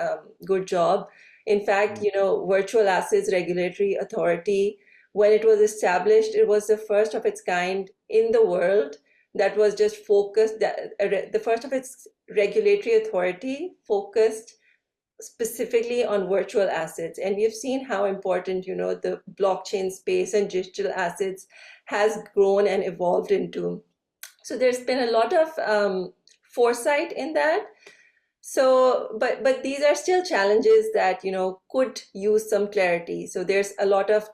good job. In fact, Virtual Assets Regulatory Authority, when it was established, it was the first of its kind in the world that was just focused, the first of its regulatory authority focused specifically on virtual assets. And we've seen how important, the blockchain space and digital assets has grown and evolved into. So there's been a lot of foresight in that. So, but these are still challenges that, could use some clarity. So there's a lot of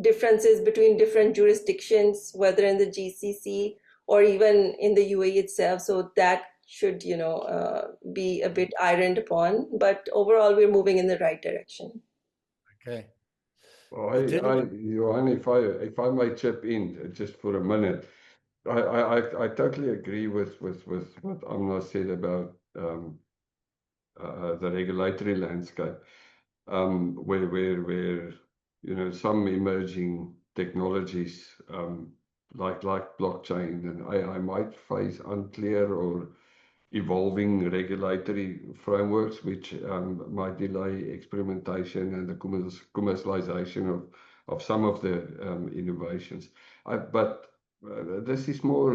differences between different jurisdictions, whether in the GCC or even in the UAE itself. So that should, be a bit ironed upon. But overall, we're moving in the right direction. Okay. Well, Johan, if I may chip in just for a minute, I totally agree with what Amna said about the regulatory landscape, where some emerging technologies like blockchain and AI might face unclear or evolving regulatory frameworks, which might delay experimentation and the commercialization of some of the innovations. But this is more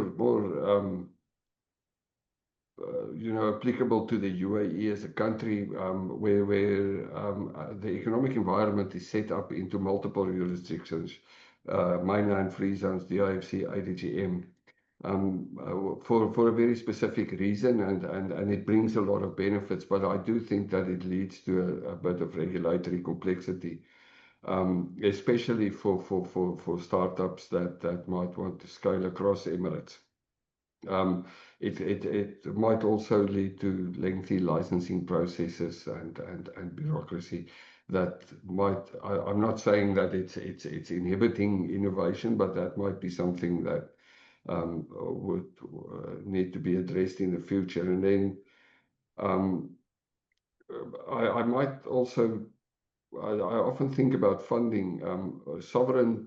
applicable to the UAE as a country, where the economic environment is set up into multiple jurisdictions, mainland free zones, DIFC, IDGM, for a very specific reason, and it brings a lot of benefits. But I do think that it leads to a bit of regulatory complexity, especially for startups that might want to scale across Emirates. It might also lead to lengthy licensing processes and bureaucracy that might. I'm not saying that it's inhibiting innovation, but that might be something that would need to be addressed in the future. And then I might also. I often think about funding, sovereign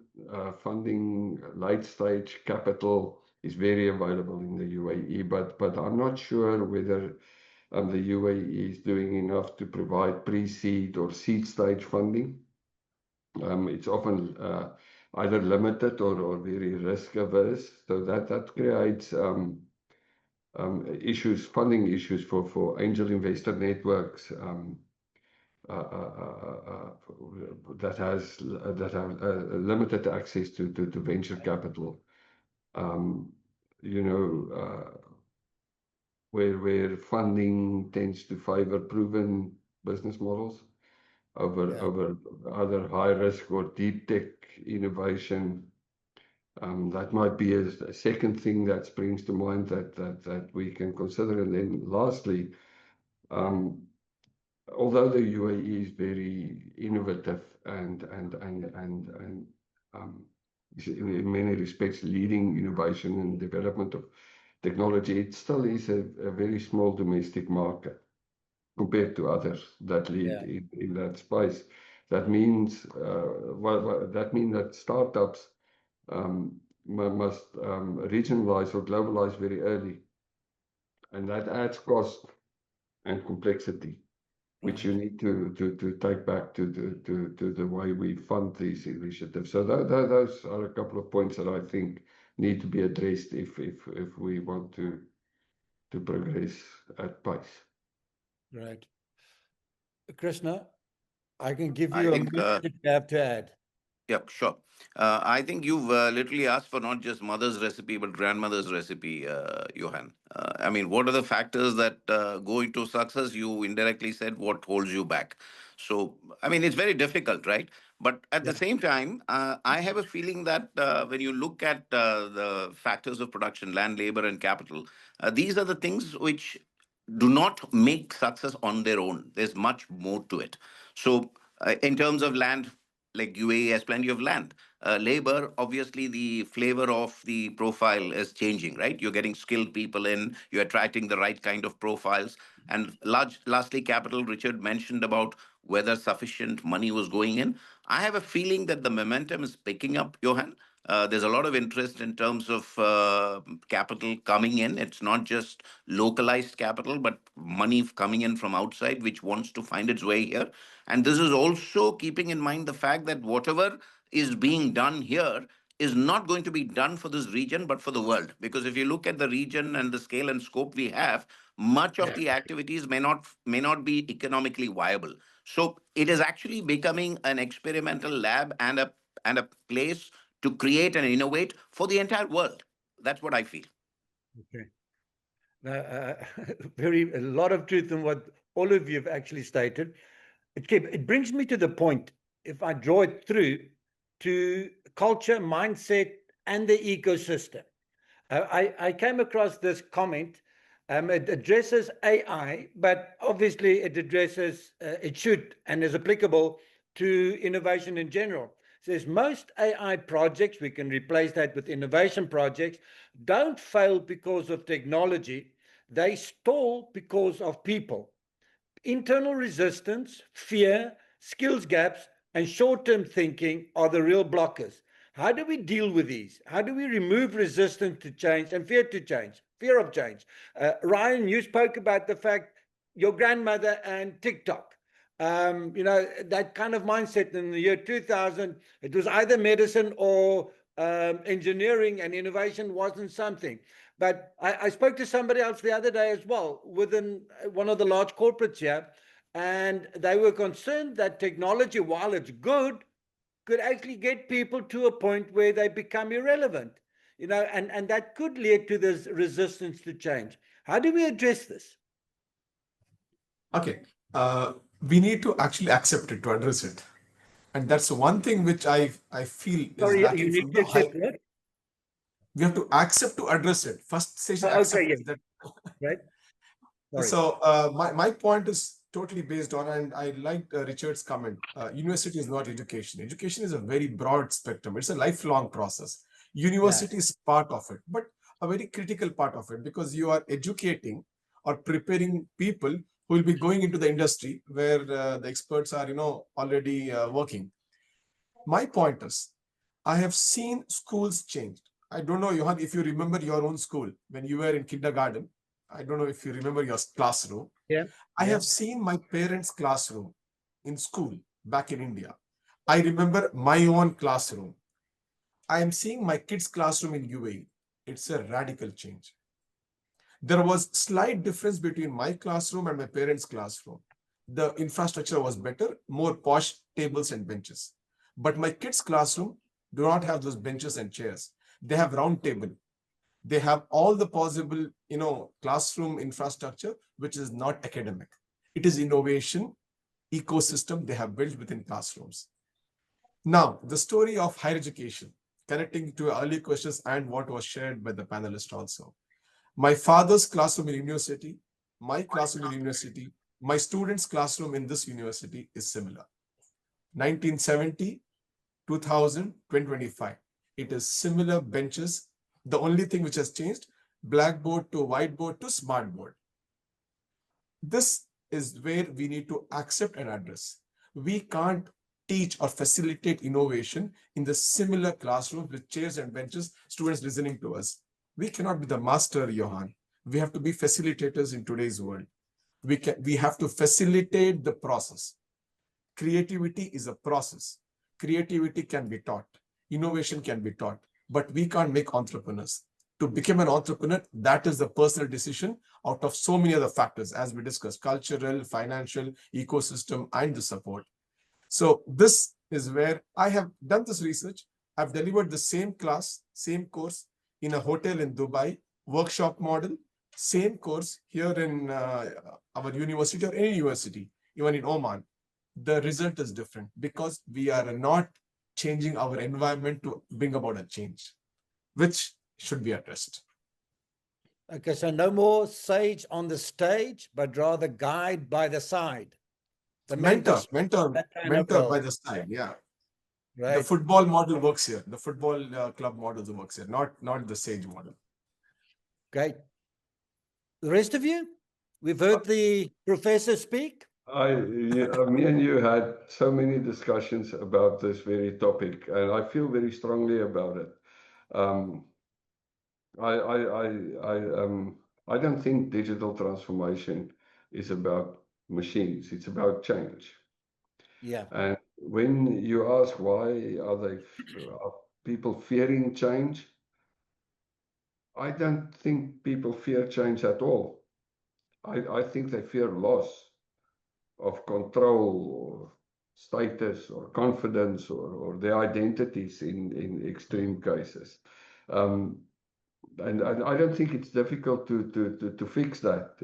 funding, late stage capital is very available in the UAE, but I'm not sure whether the UAE is doing enough to provide pre-seed or seed stage funding. It's often either limited or very risk averse, so that creates issues, funding issues for angel investor networks. That have limited access to venture capital, where funding tends to favor proven business models over other high risk or deep tech innovation. That might be a second thing that springs to mind that we can consider. And then lastly, although the UAE is very innovative and is in many respects leading innovation and development of technology, it still is a very small domestic market compared to others that lead in that space. That means that startups must regionalize or globalize very early, and that adds cost and complexity, which you need to take back to the way we fund these initiatives. So those are a couple of points that I think need to be addressed if we want to progress at pace. Right. Krishna, I can give you a minute if you have to add. Yep, sure. I think you've literally asked for not just mother's recipe, but grandmother's recipe, Johan. I mean, what are the factors that go into success? You indirectly said what holds you back. So, I mean, it's very difficult, right? But at the same time, I have a feeling that when you look at the factors of production, land, labor, and capital, these are the things which do not make success on their own. There's much more to it. So, in terms of land, like UAE has plenty of land. Labor, obviously, the flavor of the profile is changing, right? You're getting skilled people in, you're attracting the right kind of profiles. And lastly, capital, Richard mentioned about whether sufficient money was going in. I have a feeling that the momentum is picking up, Johan. There's a lot of interest in terms of capital coming in. It's not just localized capital, but money coming in from outside, which wants to find its way here. And this is also keeping in mind the fact that whatever is being done here is not going to be done for this region, but for the world. Because if you look at the region and the scale and scope we have, much of the activities may not be economically viable. So it is actually becoming an experimental lab and a place to create and innovate for the entire world. That's what I feel. Okay. A lot of truth in what all of you have actually stated. It brings me to the point, if I draw it through, to culture, mindset, and the ecosystem. I came across this comment. It addresses AI, but obviously it should and is applicable to innovation in general. It says most AI projects, we can replace that with innovation projects, don't fail because of technology. They stall because of people. Internal resistance, fear, skills gaps, and short-term thinking are the real blockers. How do we deal with these? How do we remove resistance to change and fear of change? Ryan, you spoke about the fact your grandmother and TikTok. That kind of mindset in the year 2000, it was either medicine or engineering, and innovation wasn't something. But I spoke to somebody else the other day as well within one of the large corporates here, and they were concerned that technology, while it's good, could actually get people to a point where they become irrelevant, and that could lead to this resistance to change. How do we address this? Okay, we need to actually accept it to address it, and that's one thing which I feel is Sorry, lacking you need from to the high. accept what? We have to accept to address it. First stage is Okay, acceptance. yeah, right. Sorry. So my point is totally based on, and I like Richard's comment. University is not education. Education is a very broad spectrum. It's a lifelong process. University is part of it, but a very critical part of it, because you are educating or preparing people who will be going into the industry where the experts are, already working. My point is, I have seen schools changed. I don't know, Johan, if you remember your own school when you were in kindergarten. I don't know if you remember your classroom. Yeah. I have seen my parents' classroom in school back in India. I remember my own classroom. I am seeing my kids' classroom in UAE. It's a radical change. There was slight difference between my classroom and my parents' classroom. The infrastructure was better, more posh tables and benches. But my kids' classroom do not have those benches and chairs. They have round table. They have all the possible, classroom infrastructure, which is not academic. It is innovation, ecosystem they have built within classrooms. Now, the story of higher education, connecting to early questions and what was shared by the panelists also. My father's classroom in university, my classroom in university, my students' classroom in this university is similar. 1970, 2000, 2025. It is similar benches. The only thing which has changed, blackboard to whiteboard to smartboard. This is where we need to accept and address. We can't teach or facilitate innovation in the similar classrooms with chairs and benches, students listening to us. We cannot be the master, Johan. We have to be facilitators in today's world. We have to facilitate the process. Creativity is a process. Creativity can be taught. Innovation can be taught, but we can't make entrepreneurs. To become an entrepreneur, that is the personal decision out of so many other factors, as we discussed, cultural, financial, ecosystem, and the support. So this is where I have done this research. I've delivered the same class, same course in a hotel in Dubai, workshop model, same course here in our university or any university, even in Oman. The result is different because we are not changing our environment to bring about a change, which should be addressed. Okay, so no more sage on the stage, but rather guide by the side. The Mentor that kind of by role. the side, yeah. The Right. football model works here. The football club model works here, not the sage model. Great. The rest of you, we've heard the professor speak. Me and you had so many discussions about this very topic, and I feel very strongly about it. I don't think digital transformation is about machines. It's about change. Yeah. And when you ask why are people fearing change, I don't think people fear change at all. I think they fear loss of control or status or confidence or their identities in extreme cases. And I don't think it's difficult to fix that.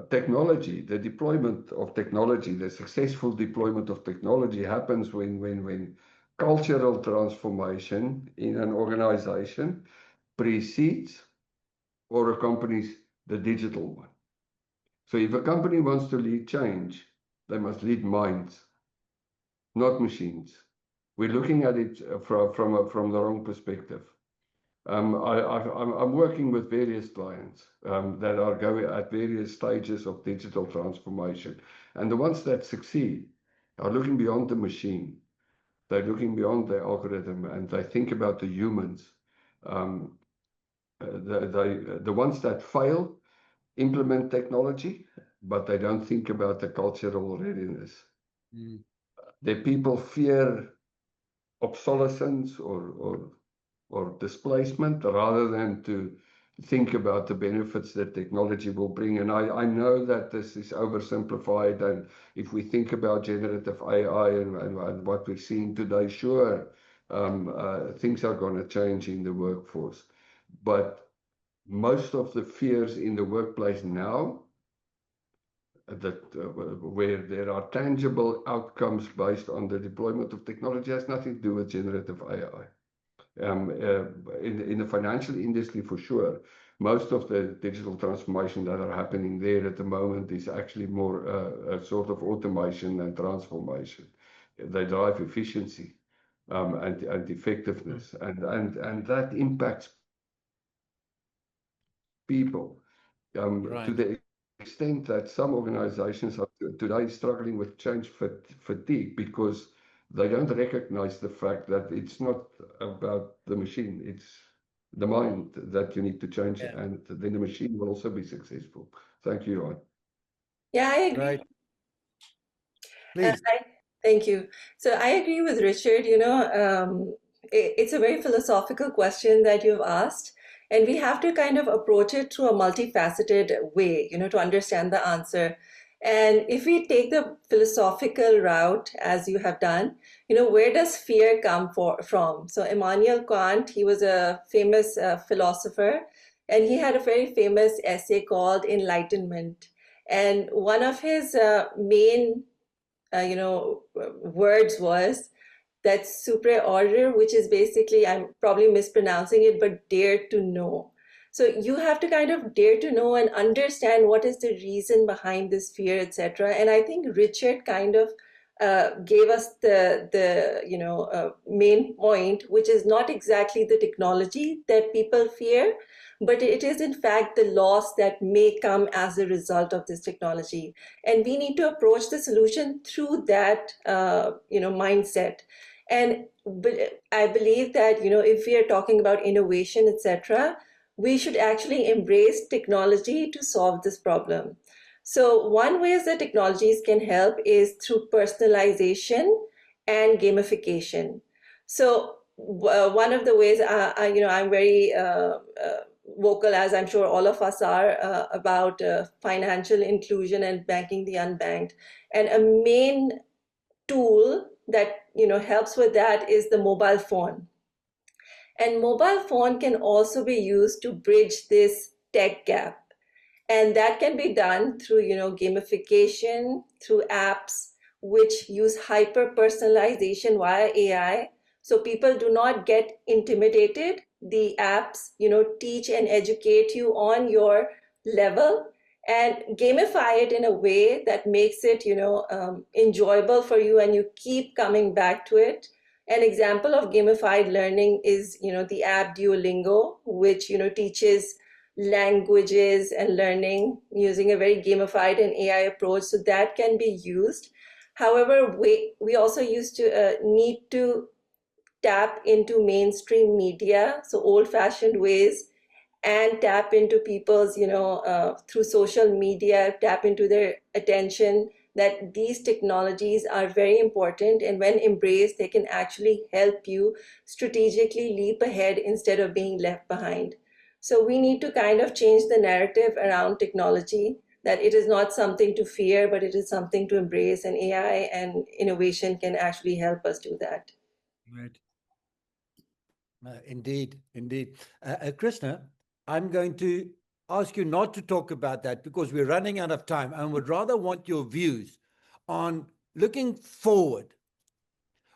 Technology, the deployment of technology, the successful deployment of technology happens when cultural transformation in an organization precedes or accompanies the digital one. So if a company wants to lead change, they must lead minds, not machines. We're looking at it from the wrong perspective. I'm working with various clients that are going at various stages of digital transformation. And the ones that succeed are looking beyond the machine. They're looking beyond the algorithm and they think about the humans. The ones that fail implement technology, but they don't think about the cultural readiness. The people fear obsolescence or or displacement rather than to think about the benefits that technology will bring. And I know that this is oversimplified, and if we think about generative AI and what we're seeing today, sure, things are going to change in the workforce. But most of the fears in the workplace now, that where there are tangible outcomes based on the deployment of technology, has nothing to do with generative AI. In the financial industry, for sure, most of the digital transformation that are happening there at the moment is actually more a sort of automation and transformation. They drive efficiency and effectiveness, and that impacts people to the extent that some organizations are today struggling with change fatigue because they don't recognize the fact that it's not about the machine, it's the mind that you need to change, and then the machine will also be successful. Thank you, Ryan. Yeah, I agree. Right. Please. Thank you. So I agree with Richard. It's a very philosophical question that you've asked, and we have to kind of approach it through a multifaceted way, to understand the answer. And if we take the philosophical route, as you have done, where does fear come from? So Immanuel Kant, he was a famous philosopher, and he had a very famous essay called Enlightenment. And one of his main words was that supra order, which is basically, I'm probably mispronouncing it, but dare to know. So you have to kind of dare to know and understand what is the reason behind this fear, etc. And I think Richard kind of gave us the main point, which is not exactly the technology that people fear, but it is in fact the loss that may come as a result of this technology. And we need to approach the solution through that mindset. And I believe that if we are talking about innovation, etc., we should actually embrace technology to solve this problem. So one way that technologies can help is through personalization and gamification. So one of the ways I'm very vocal, as I'm sure all of us are, about financial inclusion and banking the unbanked. And a main tool that helps with that is the mobile phone. And mobile phone can also be used to bridge this tech gap. And that can be done through gamification, through apps which use hyper personalization via AI. So people do not get intimidated. The apps teach and educate you on your level and gamify it in a way that makes it enjoyable for you, and you keep coming back to it. An example of gamified learning is the app Duolingo, which teaches languages and learning using a very gamified and AI approach. So that can be used. However, we also used to need to tap into mainstream media, so old-fashioned ways, and tap into people's, through social media, tap into their attention, that these technologies are very important, and when embraced, they can actually help you strategically leap ahead instead of being left behind. So we need to kind of change the narrative around technology, that it is not something to fear, but it is something to embrace, and AI and innovation can actually help us do that. Right. Indeed. Krishna, I'm going to ask you not to talk about that because we're running out of time, and would rather want your views on looking forward.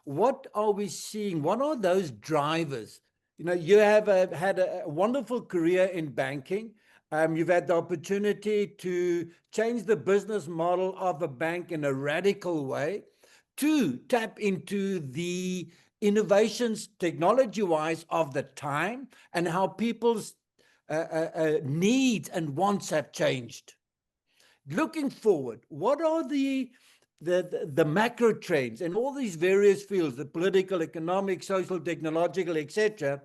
What are we seeing? What are those drivers? You have had a wonderful career in banking. You've had the opportunity to change the business model of a bank in a radical way, to tap into the innovations technology-wise of the time and how people's needs and wants have changed. Looking forward, what are the macro trends in all these various fields, the political, economic, social, technological, etc.,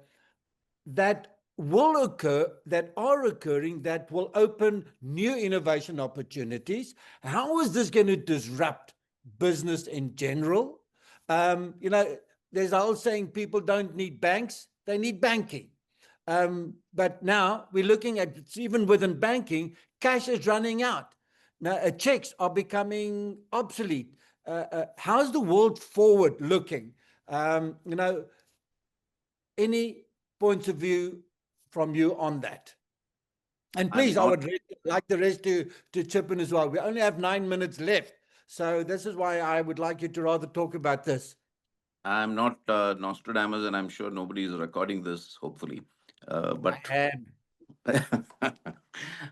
that will occur, that are occurring, that will open new innovation opportunities? How is this going to disrupt business in general? There's a whole saying, people don't need banks, they need banking. But now we're looking at, even within banking, cash is running out. Now, checks are becoming obsolete. How's the world forward looking? Any points of view from you on that? And please, I would like the rest to chip in as well. We only have 9 minutes left. So this is why I would like you to rather talk about this. I'm not Nostradamus, and I'm sure nobody is recording this, hopefully. But I am.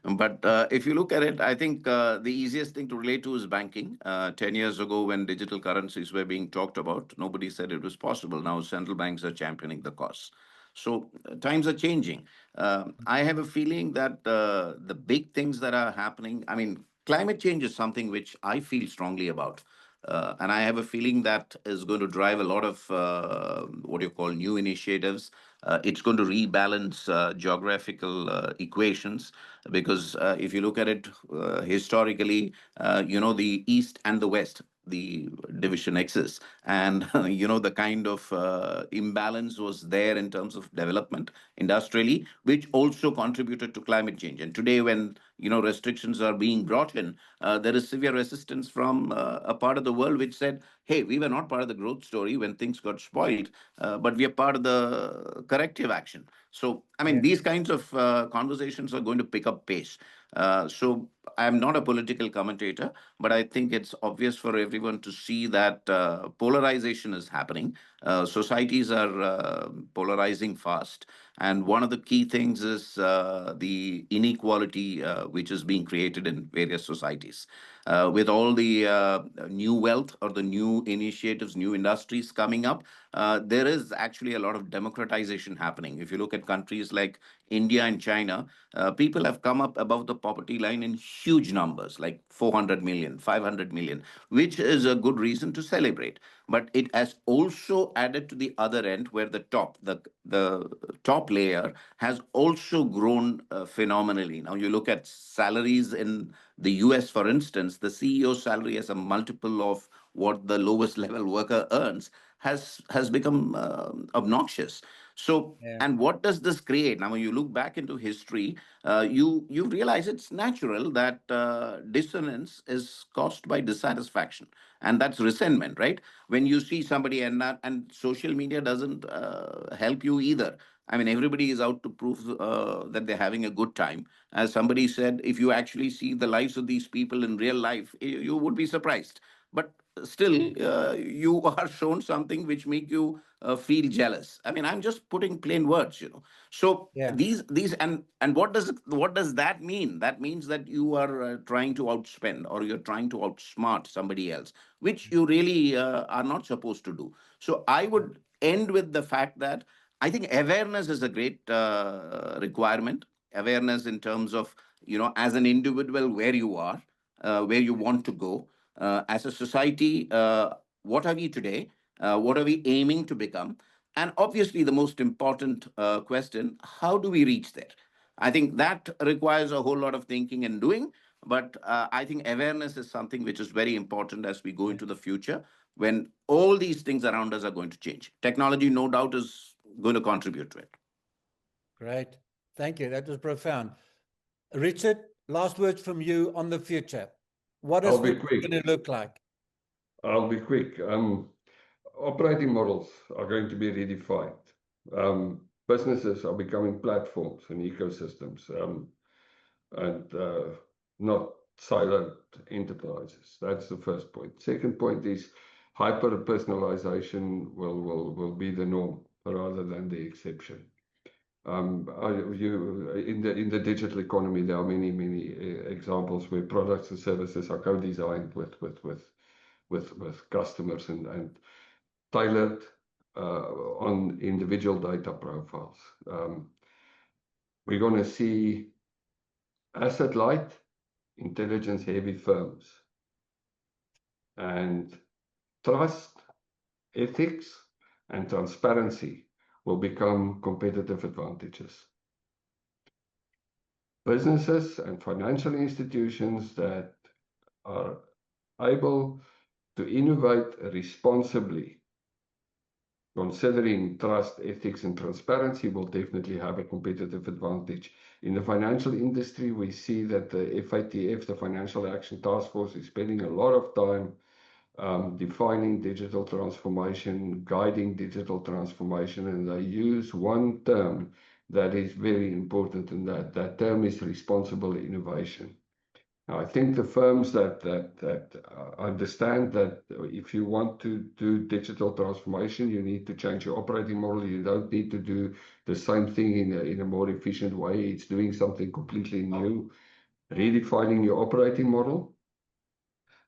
But if you look at it, I think the easiest thing to relate to is banking. 10 years ago, when digital currencies were being talked about, nobody said it was possible. Now, central banks are championing the cause. So times are changing. I have a feeling that the big things that are happening, I mean, climate change is something which I feel strongly about. And I have a feeling that is going to drive a lot of what you call new initiatives. It's going to rebalance geographical equations because if you look at it historically, the East and the West, the division exists, and the kind of imbalance was there in terms of development industrially, which also contributed to climate change. And today, when restrictions are being brought in, there is severe resistance from a part of the world which said, hey, we were not part of the growth story when things got spoiled, but we are part of the corrective action. So, I mean, these kinds of conversations are going to pick up pace. So I'm not a political commentator, but I think it's obvious for everyone to see that polarization is happening. Societies are polarizing fast. And one of the key things is the inequality which is being created in various societies. With all the new wealth or the new initiatives, new industries coming up, there is actually a lot of democratization happening. If you look at countries like India and China, people have come up above the poverty line in huge numbers, like 400 million, 500 million, which is a good reason to celebrate. But it has also added to the other end where the top layer has also grown phenomenally. Now you look at salaries in the US, for instance, the CEO's salary as a multiple of what the lowest level worker earns has become obnoxious. So, and what does this create? Now, when you look back into history, you realize it's natural that dissonance is caused by dissatisfaction, and that's resentment, right? When you see somebody, and social media doesn't help you either. I mean, everybody is out to prove that they're having a good time. As somebody said, if you actually see the lives of these people in real life, you would be surprised. But still, you are shown something which make you feel jealous. I mean, I'm just putting plain words. So these and what does that mean? That means that you are trying to outspend or you're trying to outsmart somebody else, which you really are not supposed to do. So I would end with the fact that I think awareness is a great requirement. Awareness in terms of, as an individual, where you are, where you want to go. As a society, what are we today? What are we aiming to become? And obviously, the most important question, how do we reach there? I think that requires a whole lot of thinking and doing. But I think awareness is something which is very important as we go into the future when all these things around us are going to change. Technology, no doubt, is going to contribute to it. Great. Thank you. That was profound. Richard, last words from you on the future. What is it going to look like? I'll be quick. Operating models are going to be redefined. Businesses are becoming platforms and ecosystems, and not siloed enterprises. That's the first point. Second point is hyper-personalization will be the norm rather than the exception. In the digital economy, there are many examples where products and services are co-designed with customers and tailored on individual data profiles. We're going to see asset light, intelligence heavy firms, and trust, ethics, and transparency will become competitive advantages. Businesses and financial institutions that are able to innovate responsibly considering trust, ethics, and transparency will definitely have a competitive advantage. In the financial industry, we see that the FATF, the Financial Action Task Force, is spending a lot of time defining digital transformation, guiding digital transformation, and they use one term that is very important, and that term is responsible innovation. Now, I think the firms that understand that if you want to do digital transformation, you need to change your operating model. You don't need to do the same thing in a more efficient way. It's doing something completely new, redefining your operating model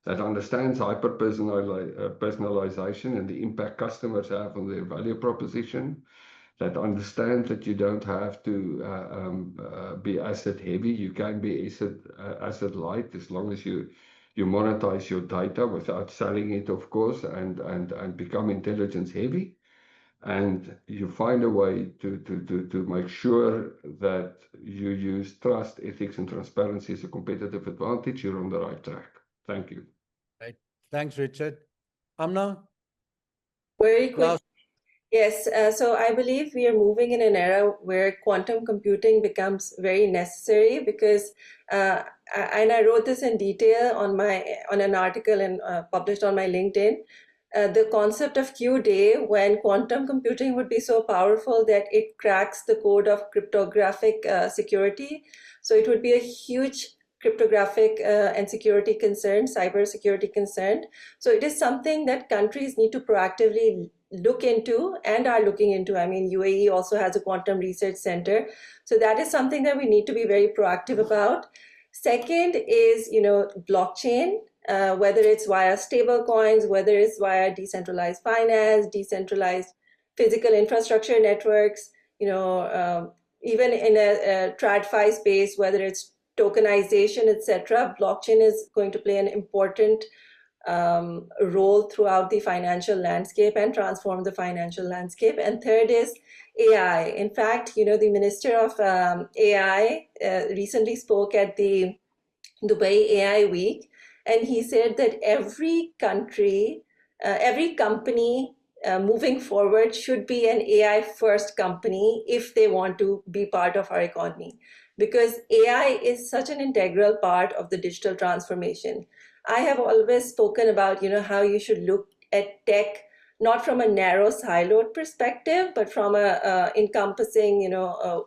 that understands hyper-personalization and the impact customers have on their value proposition, that understand that you don't have to be asset heavy. You can be asset light as long as you monetize your data without selling it, of course, and become intelligence heavy. And you find a way to make sure that you use trust, ethics, and transparency as a competitive advantage. You're on the right track. Thank you. Right. Thanks, Richard. Amna? Very quick. Last. Yes, so I believe we are moving in an era where quantum computing becomes very necessary because, and I wrote this in detail on an article and published on my LinkedIn. The concept of Q-Day, when quantum computing would be so powerful that it cracks the code of cryptographic security. So it would be a huge cryptographic and security concern, cyber security concern. So it is something that countries need to proactively look into and are looking into. I mean, UAE also has a quantum research center. So that is something that we need to be very proactive about. Second is, blockchain, whether it's via stable coins, whether it's via decentralized finance, decentralized physical infrastructure networks, even in a TradFi space, whether it's tokenization, etc. Blockchain is going to play an important role throughout the financial landscape and transform the financial landscape. And third is AI. In fact, the Minister of AI recently spoke at the Dubai AI Week, and he said that every country, every company moving forward should be an AI first company if they want to be part of our economy, because AI is such an integral part of the digital transformation. I have always spoken about, how you should look at tech not from a narrow siloed perspective, but from a encompassing, a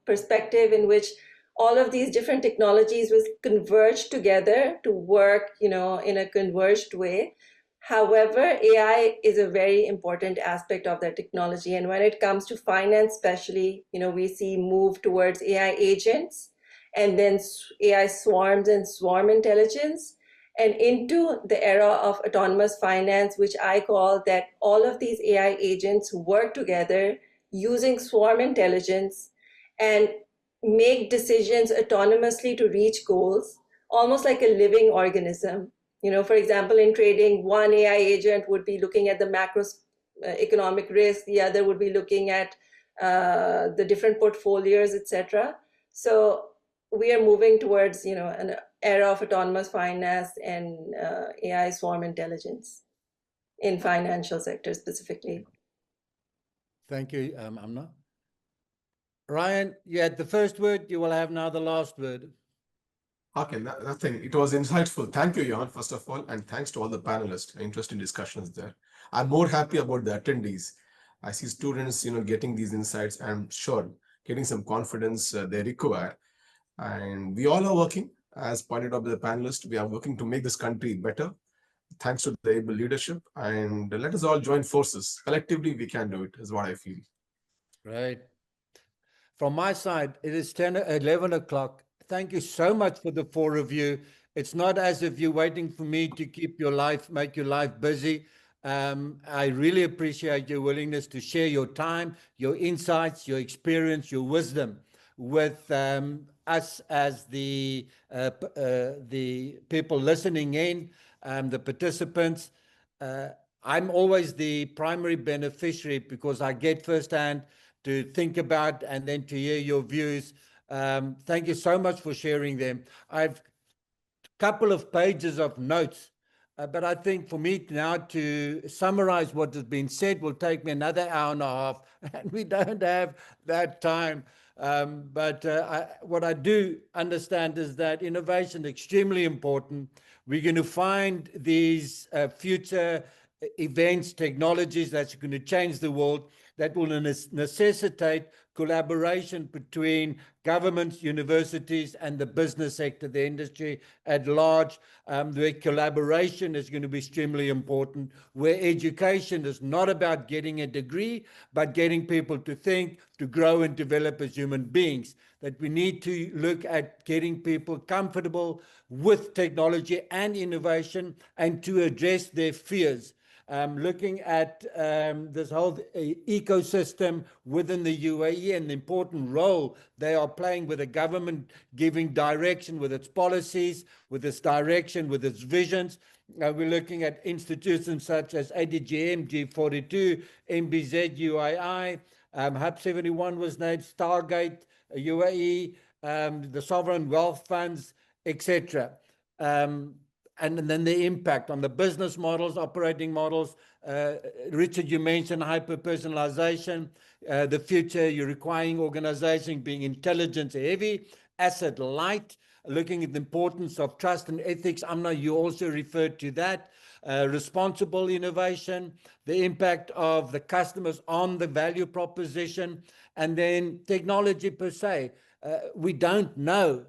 perspective in which all of these different technologies will converge together to work, in a converged way. However, AI is a very important aspect of that technology. And when it comes to finance, especially, we see move towards AI agents and then AI swarms and swarm intelligence, and into the era of autonomous finance, which I call that all of these AI agents work together using swarm intelligence and make decisions autonomously to reach goals, almost like a living organism. For example, in trading, one AI agent would be looking at the macro economic risk, the other would be looking at the different portfolios, etc. So we are moving towards, an era of autonomous finance and AI swarm intelligence in financial sector specifically. Thank you, Amna. Ryan, you had the first word. You will have now the last word. Okay, nothing. It was insightful. Thank you, Jan, first of all, and thanks to all the panelists. Interesting discussions there. I'm more happy about the attendees. I see students, getting these insights. I'm sure getting some confidence they require. And we all are working, as pointed out by the panelists, we are working to make this country better, thanks to the able leadership. And let us all join forces. Collectively, we can do it, is what I feel. Right. From my side, it is 11 o'clock. Thank you so much for the four of you. It's not as if you're waiting for me to make your life busy. I really appreciate your willingness to share your time, your insights, your experience, your wisdom with us as the people listening in, the participants. I'm always the primary beneficiary because I get firsthand to think about and then to hear your views. Thank you so much for sharing them. I've a couple of pages of notes But I think for me now to summarize what has been said will take me another hour and a half, and we don't have that time. What I do understand is that innovation is extremely important. We're going to find these future events, technologies that's going to change the world, that will necessitate collaboration between governments, universities, and the business sector, the industry at large. The collaboration is going to be extremely important, where education is not about getting a degree, but getting people to think, to grow and develop as human beings. That we need to look at getting people comfortable with technology and innovation, and to address their fears. Looking at this whole ecosystem within the UAE and the important role they are playing, with the government giving direction with its policies, with its direction, with its visions. We're looking at institutions such as ADGM, G42, MBZ, UAI, Hub 71 was named, Stargate, UAE, the sovereign wealth funds, etc. And then the impact on the business models, operating models. Richard, you mentioned hyper-personalization. The future, you're requiring organization being intelligence heavy, asset light, looking at the importance of trust and ethics. Amna, you also referred to that. Responsible innovation, the impact of the customers on the value proposition, and then technology per se. We don't know,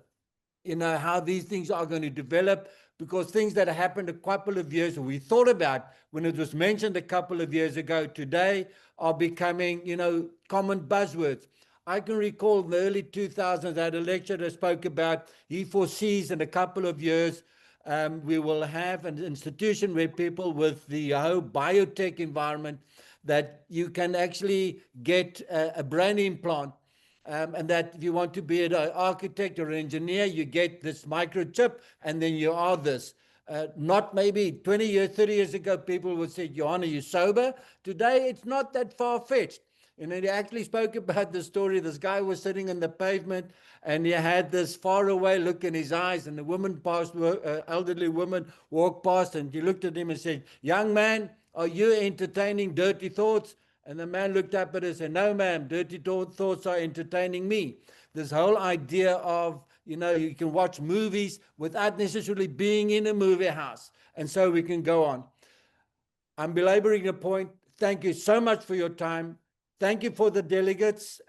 how these things are going to develop, because things that happened a couple of years, we thought about when it was mentioned a couple of years ago, today are becoming, common buzzwords. I can recall in the early 2000s, I had a lecturer that spoke about, he foresees in a couple of years, we will have an institution where people with the whole biotech environment, that you can actually get a brain implant. And that if you want to be an architect or an engineer, you get this microchip, and then you are this. Not maybe 20 years, 30 years ago, people would say, Johanna, you sober? Today, it's not that far-fetched. He actually spoke about the story. This guy was sitting on the pavement, and he had this faraway look in his eyes, and the woman passed, elderly woman walked past, and he looked at him and said, young man, are you entertaining dirty thoughts? And the man looked up at her and said, no, ma'am, dirty thoughts are entertaining me. This whole idea of, you can watch movies without necessarily being in a movie house. And so we can go on. I'm belaboring the point. Thank you so much for your time. Thank you for the delegates,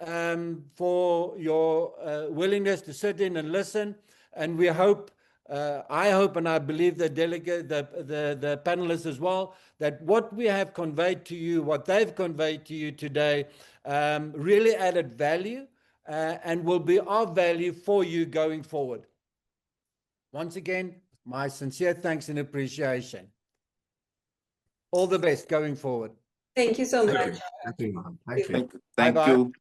for your willingness to sit in and listen. And we hope, I hope, and I believe the panelists as well, that what we have conveyed to you, what they've conveyed to you today, really added value and will be of value for you going forward. Once again, my sincere thanks and appreciation. All the best going forward. Thank you so much. Thank you. Thank you. Thank Bye-bye. you.